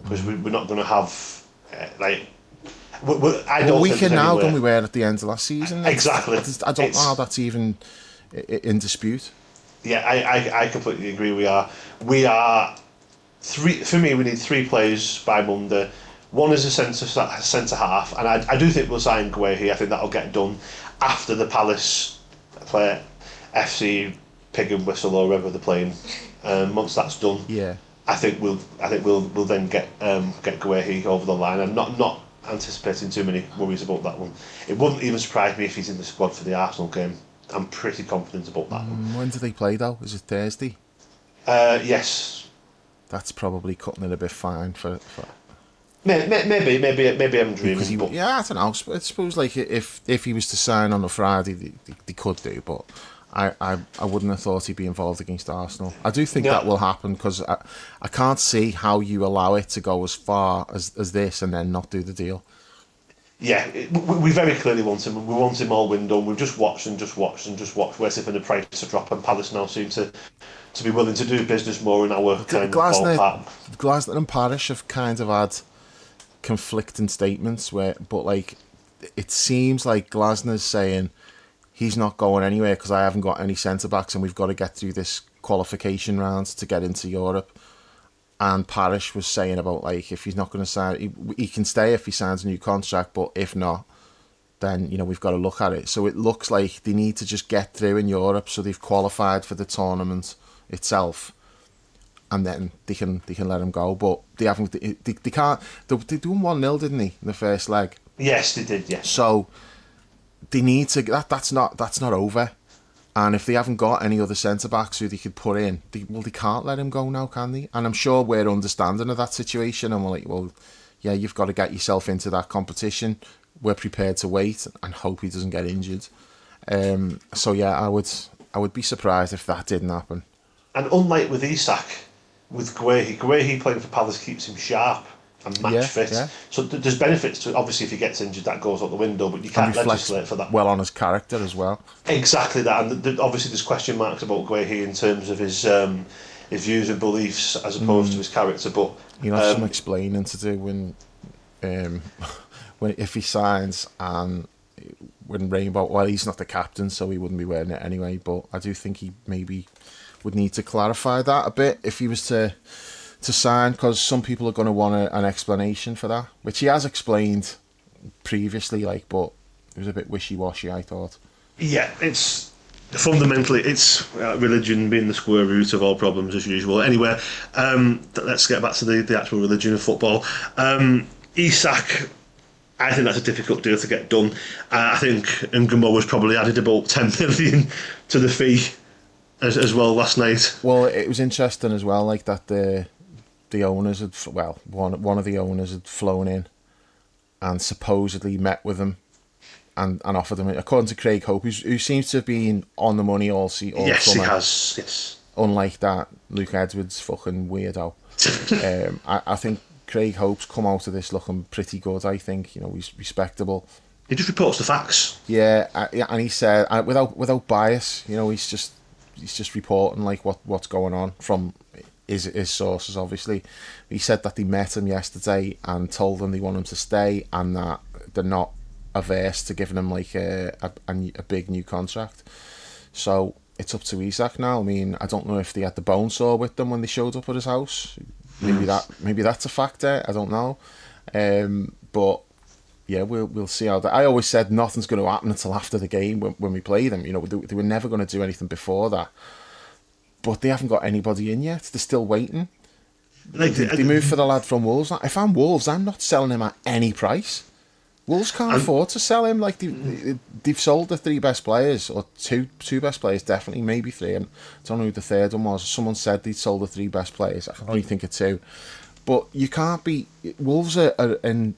B: Because we're not going to have
A: we can now than we were at the end of last season.
B: Exactly.
A: I don't know how that's even in dispute.
B: Yeah, I completely agree. We are three. For me, we need 3 players by Monday. One is a centre half, and I do think we'll sign Guehi. I think that'll get done after the Palace play FC Pig and Whistle or wherever they're playing. Once that's done, I think we'll then get Guehi over the line. I'm not anticipating too many worries about that one. It wouldn't even surprise me if he's in the squad for the Arsenal game. I'm pretty confident about that one.
A: When do they play though? Is it Thursday?
B: Yes.
A: That's probably cutting it a bit fine for
B: Maybe I'm dreaming.
A: I don't know. I suppose like if he was to sign on a Friday, they could do, but I wouldn't have thought he'd be involved against Arsenal. I do think
B: No.
A: that will happen because I can't see how you allow it to go as far as this and then not do the deal.
B: Yeah, we very clearly want him. We want him all window. We've just watched and just watched and just watched. Waiting for the price to drop, and Palace now seem to be willing to do business more in our kind of ballpark.
A: Glasner and Parish have kind of had conflicting statements but like it seems like Glasner's saying he's not going anywhere because I haven't got any centre backs and we've got to get through this qualification round to get into Europe. And Parish was saying about like if he's not going to sign, he can stay if he signs a new contract, but if not, then we've got to look at it. So it looks like they need to just get through in Europe, so they've qualified for the tournament itself, and then they can let him go. But they haven't. They can't. They won 1-0, didn't they, in the first leg?
B: Yes, they did. Yes.
A: So they need to. That's not over. And if they haven't got any other centre backs who they could put in, they can't let him go now, can they? And I'm sure we're understanding of that situation, and we're like, well, yeah, you've got to get yourself into that competition. We're prepared to wait and hope he doesn't get injured. So yeah, I would be surprised if that didn't happen.
B: And unlike with Isak, with Guehi playing for Palace keeps him sharp and match fit. Yeah. So there's benefits to it. Obviously, if he gets injured, that goes out the window, but you can't legislate for that.
A: Well on his character as well.
B: Exactly that, and obviously there's question marks about Guehi in terms of his views and beliefs as opposed to his character. But
A: you have some explaining to do when if he signs and when Rainbow. Well, he's not the captain, so he wouldn't be wearing it anyway. But I do think he maybe would need to clarify that a bit if he was to sign, because some people are going to want an explanation for that, which he has explained previously, but it was a bit wishy-washy, I thought.
B: Yeah, it's fundamentally religion being the square root of all problems as usual. Anyway, let's get back to the actual religion of football. Isak, I think that's a difficult deal to get done. I think Ngumo's probably added about 10 million to the fee as well last night.
A: Well, it was interesting as well, that the owners had, one of the owners had flown in and supposedly met with him and offered him, according to Craig Hope, who seems to have been on the money all
B: yes,
A: summer.
B: He has. Yes.
A: Unlike that Luke Edwards fucking weirdo. I think Craig Hope's come out of this looking pretty good. I think he's respectable.
B: He just reports the facts.
A: Yeah, and he said without bias. He's just reporting what's going on from his sources. Obviously, he said that they met him yesterday and told him they want him to stay and that they're not averse to giving him a big new contract. So it's up to Isak now. I mean, I don't know if they had the bone saw with them when they showed up at his house. Maybe that's a factor. I don't know. But yeah, we'll see how that. I always said nothing's going to happen until after the game when we play them. They were never going to do anything before that. But they haven't got anybody in yet. They're still waiting. They moved for the lad from Wolves. If I'm Wolves, I'm not selling him at any price. Wolves can't afford to sell him. They've sold the three best players, or two best players, definitely, maybe three. And I don't know who the third one was. Someone said they'd sold the three best players. I can only think of two. But you can't be. Wolves are in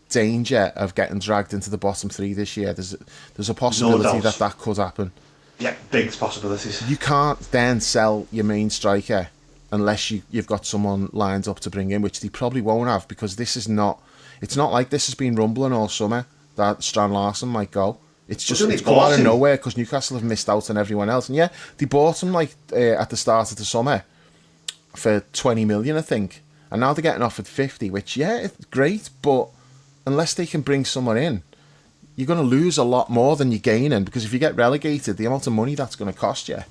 A: danger of getting dragged into the bottom three this year. There's a possibility that could happen.
B: Yeah, big possibilities.
A: You can't then sell your main striker unless you've got someone lined up to bring in, which they probably won't have, because this is not. It's not like this has been rumbling all summer that Strand Larsen might go. It's come out of nowhere because Newcastle have missed out on everyone else. And yeah, they bought him at the start of the summer for 20 million, I think. And now they're getting offered 50, which, yeah, it's great, but unless they can bring someone in, you're going to lose a lot more than you're gaining, because if you get relegated, the amount of money that's going to cost you.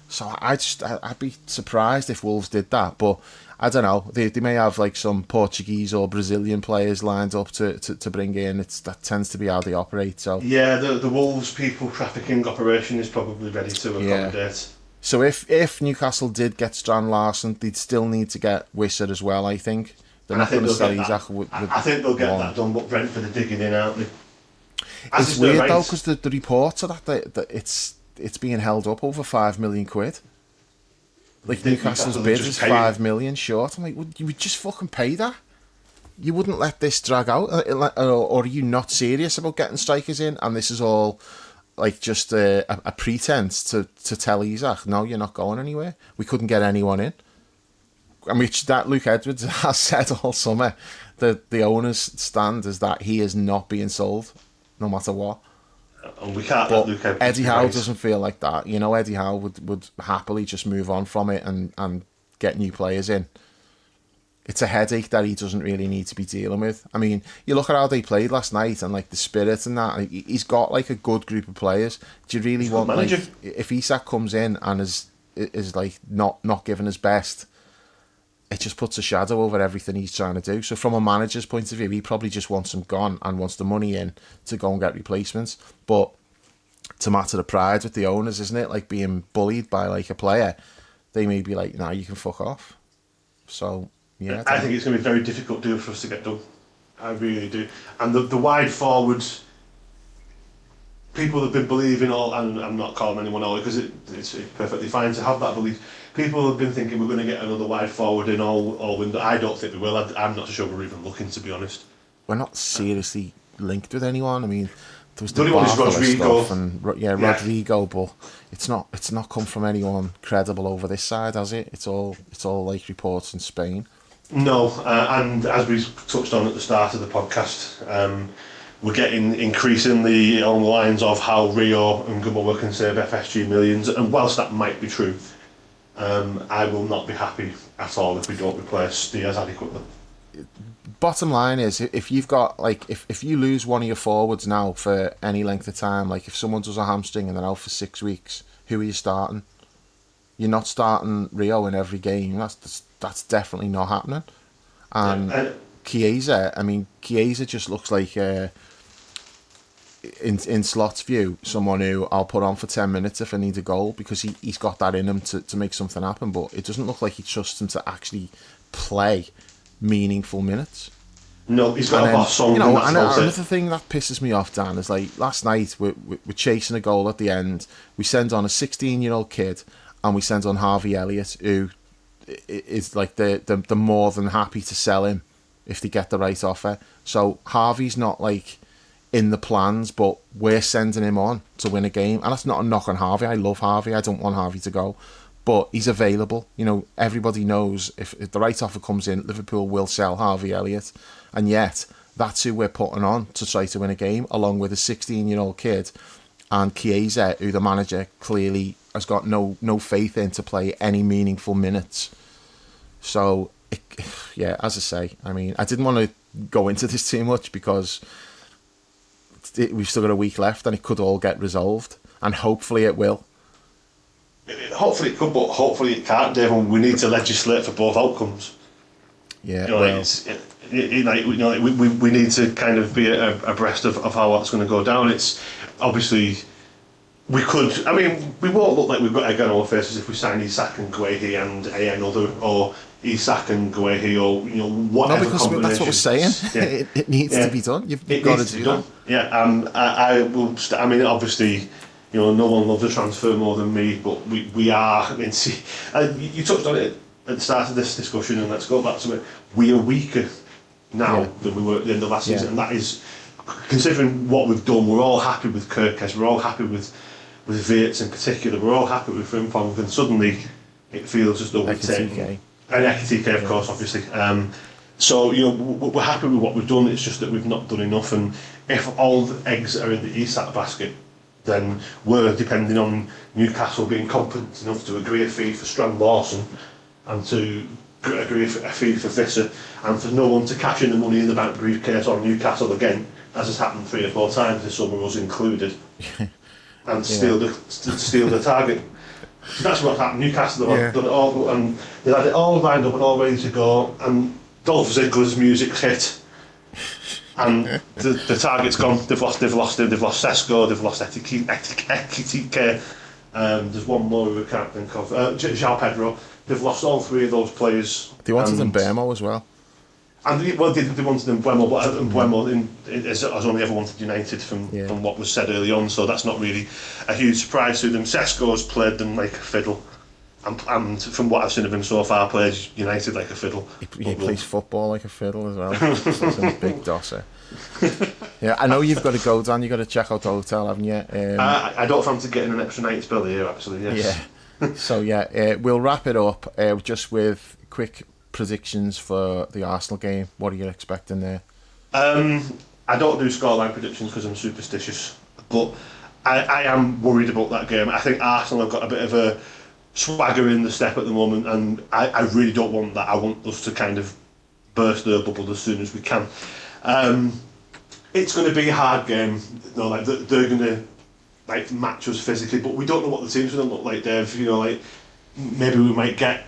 A: So I'd be surprised if Wolves did that, but I don't know. They may have some Portuguese or Brazilian players lined up to bring in. That tends to be how they operate. So
B: yeah, the Wolves people trafficking operation is probably ready to accommodate. Yeah.
A: So if Newcastle did get Strand Larsen, they'd still need to get Wisser as well. I think they're not going to sell Isak.
B: I think they'll get that done, but Brentford are digging in, aren't they?
A: It's weird though, because the reports are that it's being held up over £5 million. Newcastle's bid is 5 million short. I'm like, you would just fucking pay that? You wouldn't let this drag out? Or are you not serious about getting strikers in? And this is all like just a pretense to tell Isaac, no, you're not going anywhere. We couldn't get anyone in. And which that Luke Edwards has said all summer, that the owner's stand is that he is not being sold, no matter what.
B: And we can't
A: But
B: let Luke Edwards
A: Eddie Howe doesn't feel like that. You know, Eddie Howe would happily just move on from it and get new players in. It's a headache that he doesn't really need to be dealing with. I mean, you look at how they played last night and like the spirit and that. He's got like a good group of players. Do you really want, like, if Isak comes in and is like not giving his best, it just puts a shadow over everything he's trying to do. So from a manager's point of view, he probably just wants him gone and wants the money in to go and get replacements. But it's a matter of pride with the owners, isn't it? Like being bullied by like a player, they may be like, "Nah, you can fuck off." So yeah,
B: I think it's going to be a very difficult deal for us to get done. I really do. And the wide forwards, people have been believing all, and I'm not calling anyone out because it's perfectly fine to have that belief. People have been thinking we're going to get another wide forward in all window. I don't think we will. I'm not sure we're even looking, to be honest.
A: We're not seriously linked with anyone. I mean, there was
B: the only one is Rodrigo
A: stuff and Rodrigo, but it's not come from anyone credible over this side, has it? It's all like reports in Spain.
B: No, and as we touched on at the start of the podcast, we're getting increasingly on the lines of how Rio and Gummo can save FSG millions, and whilst that might be true, I will not be happy at all if we don't replace Diaz adequately.
A: Bottom line is, if you've got like if you lose one of your forwards now for any length of time, like if someone does a hamstring and they're out for 6 weeks, who are you starting? You're not starting Rio in every game. That's definitely not happening. And Chiesa, I mean, Chiesa just looks like, in Slot's view, someone who I'll put on for 10 minutes if I need a goal, because he's got that in him to make something happen, but it doesn't look like he trusts him to actually play meaningful minutes.
B: No, he's got a boss on.
A: You know, and another thing that pisses me off, Dan, is like last night we're chasing a goal at the end. We send on a 16-year-old kid and we send on Harvey Elliott, who is like the more than happy to sell him if they get the right offer. So Harvey's not like in the plans, but we're sending him on to win a game. And that's not a knock on Harvey. I love Harvey. I don't want Harvey to go. But he's available. You know, everybody knows if the right offer comes in, Liverpool will sell Harvey Elliott. And yet, that's who we're putting on to try to win a game, along with a 16-year-old kid and Chiesa, who the manager clearly has got no faith in to play any meaningful minutes. So, yeah, as I say, I mean, I didn't want to go into this too much because we've still got a week left and it could all get resolved. And hopefully it will.
B: Hopefully it could, but hopefully it can't, Dave. We need to legislate for both outcomes.
A: Yeah,
B: you know, we need to kind of be abreast of how that's going to go down. It's obviously we could. I mean, we won't look like we've got egg on our faces if we sign Isak and Guehi and another, or Isak and Guehi, or whatever.
A: No, because that's what we're saying. Yeah. it needs to be done. You've got to do that.
B: Yeah, I will. I mean, obviously, no one loves a transfer more than me, but we are. I mean, see, you touched on it at the start of this discussion, and let's go back to it. We are weaker now than we were at the end of last season, and that is, considering what we've done, we're all happy with Kirkes, we're all happy with Wirtz in particular, we're all happy with Frimpong, and suddenly it feels as though we're taking... And Ekitike, of course, obviously. So, we're happy with what we've done, it's just that we've not done enough, and if all the eggs are in the Isak basket, then we're depending on Newcastle being competent enough to agree a fee for Strand Lawson and to agree a fee for Visser, and for no one to cash in the money in the bank briefcase on Newcastle again, as has happened 3 or 4 times this summer, us included, and steal the target. So that's what's happened. Newcastle have done it all, and they've had it all lined up and all ready to go, and Dolph Ziggler's music hit, and the target's gone. They've lost him. They've lost Sesko. They've lost Ekitike. There's one more who I can't think of. João Pedro. They've lost all 3 of those players.
A: They wanted Mbeumo as well.
B: And they wanted Mbeumo, but Mbeumo has only ever wanted United from what was said early on, so that's not really a huge surprise to them. Sesko's played them like a fiddle, and from what I've seen of him so far, plays United like a fiddle.
A: He plays football like a fiddle as well. He's a big dosser. Yeah, I know you've got to go, Dan. You've got to check out the hotel, haven't you?
B: I don't fancy getting an extra night's bill here, actually, yes.
A: Yeah. So, we'll wrap it up just with quick predictions for the Arsenal game. What are you expecting there?
B: I don't do scoreline predictions because I'm superstitious, but I am worried about that game. I think Arsenal have got a bit of a swagger in the step at the moment, and I really don't want that. I want us to kind of burst their bubble as soon as we can. It's going to be a hard game. Like they're going to match us physically, but we don't know what the team's going to look like, Dave. Maybe we might get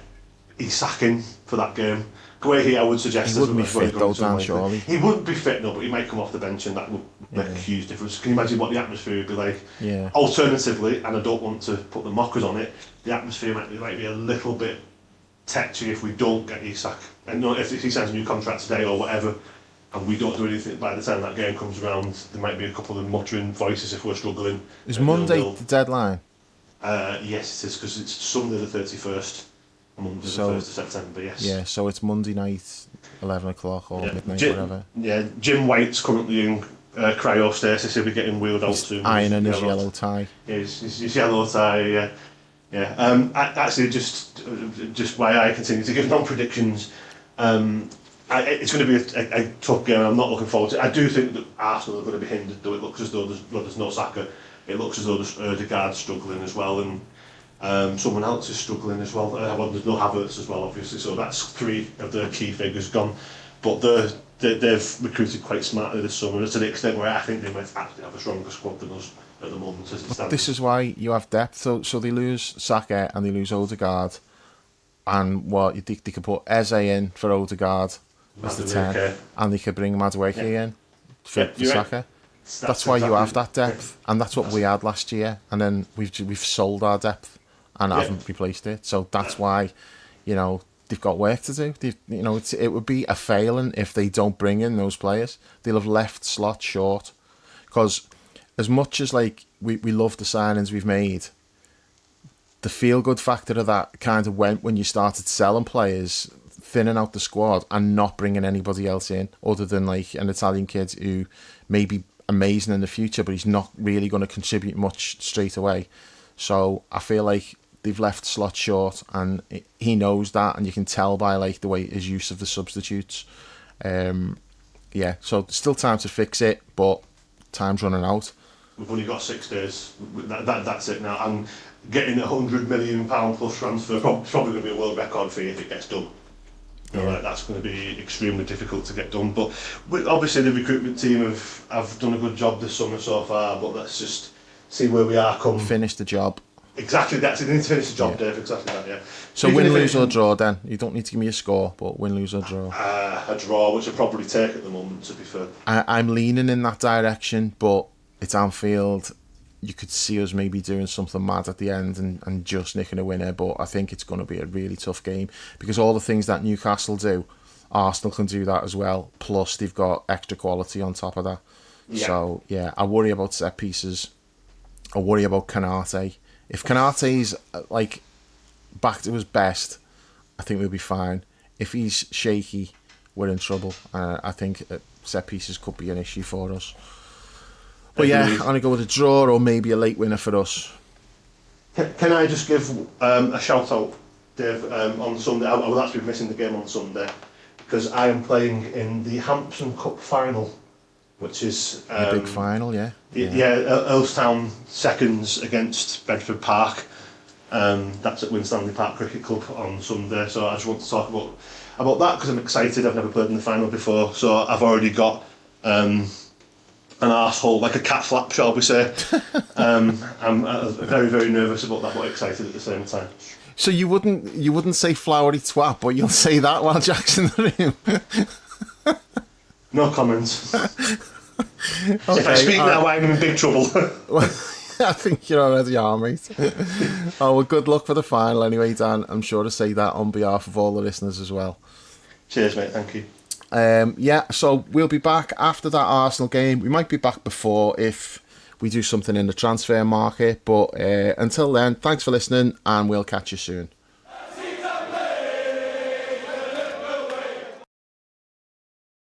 B: Isak in for that game. Guehi, I would suggest.
A: He wouldn't be fit though, Dan, surely.
B: He wouldn't be fit, no, but he might come off the bench, and that would make a huge difference. Can you imagine what the atmosphere would be like?
A: Yeah.
B: Alternatively, and I don't want to put the mockers on it, the atmosphere might be a little bit tetchy if we don't get Isak. And if he signs a new contract today or whatever, and we don't do anything by the time that game comes around, there might be a couple of muttering voices if we're struggling.
A: Is Monday the deadline?
B: Yes, it is, because it's Sunday the 31st. Monday the 1st of September, yes.
A: Yeah, so it's Monday night, 11 o'clock or midnight, whatever.
B: Yeah, Jim White's currently in cryostasis. He'll be getting wheeled out soon.
A: Ironing his yellow tie.
B: Yeah, his yellow tie, yeah. Actually, just why I continue to give non-predictions, it's going to be a tough game. I'm not looking forward to it. I do think that Arsenal are going to be hindered, though it looks as though there's no Saka. It looks as though there's Ødegaard struggling as well, and someone else is struggling as well. There's no Havertz as well, obviously, so that's 3 of their key figures gone. But they've recruited quite smartly this summer, to the extent where I think they might actually have a stronger squad than us at the moment as it stands.
A: This is why you have depth. So they lose Saka and they lose Ødegaard, and they could put Eze in for Ødegaard as the 10, and they could bring Madueke in for Saka. Right. That's why you have that depth, and that's what we had last year, and then we've sold our depth and haven't replaced it. So that's why, they've got work to do. It would be a failing if they don't bring in those players. They'll have left slots short, because as much as we love the signings we've made, the feel-good factor of that kind of went when you started selling players, thinning out the squad, and not bringing anybody else in other than an Italian kid who may be amazing in the future, but he's not really going to contribute much straight away. So I feel like they've left slots short, and he knows that, and you can tell by the way his use of the substitutes. So still time to fix it, but time's running out.
B: We've only got 6 days. That's it now. And getting £100 million plus transfer is probably going to be a world record fee if it gets done. That's going to be extremely difficult to get done. But obviously the recruitment team have done a good job this summer so far, but let's just see where we are come. Finish
A: the job.
B: Exactly, that's it. They need to finish the job, Dave. Exactly that, yeah.
A: So win, lose or draw then? You don't need to give me a score, but win, lose or draw.
B: A draw, which I'll probably take at the moment, to be fair.
A: I'm leaning in that direction, but it's Anfield. You could see us maybe doing something mad at the end and just nicking a winner, but I think it's going to be a really tough game, because all the things that Newcastle do, Arsenal can do that as well, plus they've got extra quality on top of that. Yeah. So, I worry about set pieces. I worry about Konate. If Konate's back to his best, I think we'll be fine. If he's shaky, we're in trouble. I think set pieces could be an issue for us. But I'm going to go with a draw or maybe a late winner for us.
B: Can I just give a shout out, Dave, on Sunday? I will actually be missing the game on Sunday because I am playing in the Hampson Cup final, which is
A: a big final, yeah.
B: Earlstown seconds against Bedford Park. That's at Winstanley Park Cricket Club on Sunday. So I just want to talk about that because I'm excited. I've never played in the final before, so I've already got an arsehole, like a cat flap, shall we say. I'm very, very nervous about that, but excited at the same time.
A: So you wouldn't say flowery twat, but you'll say that while Jack's in the room.
B: No comments. Okay, if I speak now, I'm in big trouble.
A: I think you're already on, mate. Good luck for the final anyway, Dan. I'm sure to say that on behalf of all the listeners as well.
B: Cheers, mate. Thank you.
A: So we'll be back after that Arsenal game. We might be back before if we do something in the transfer market. But until then, thanks for listening and we'll catch you soon.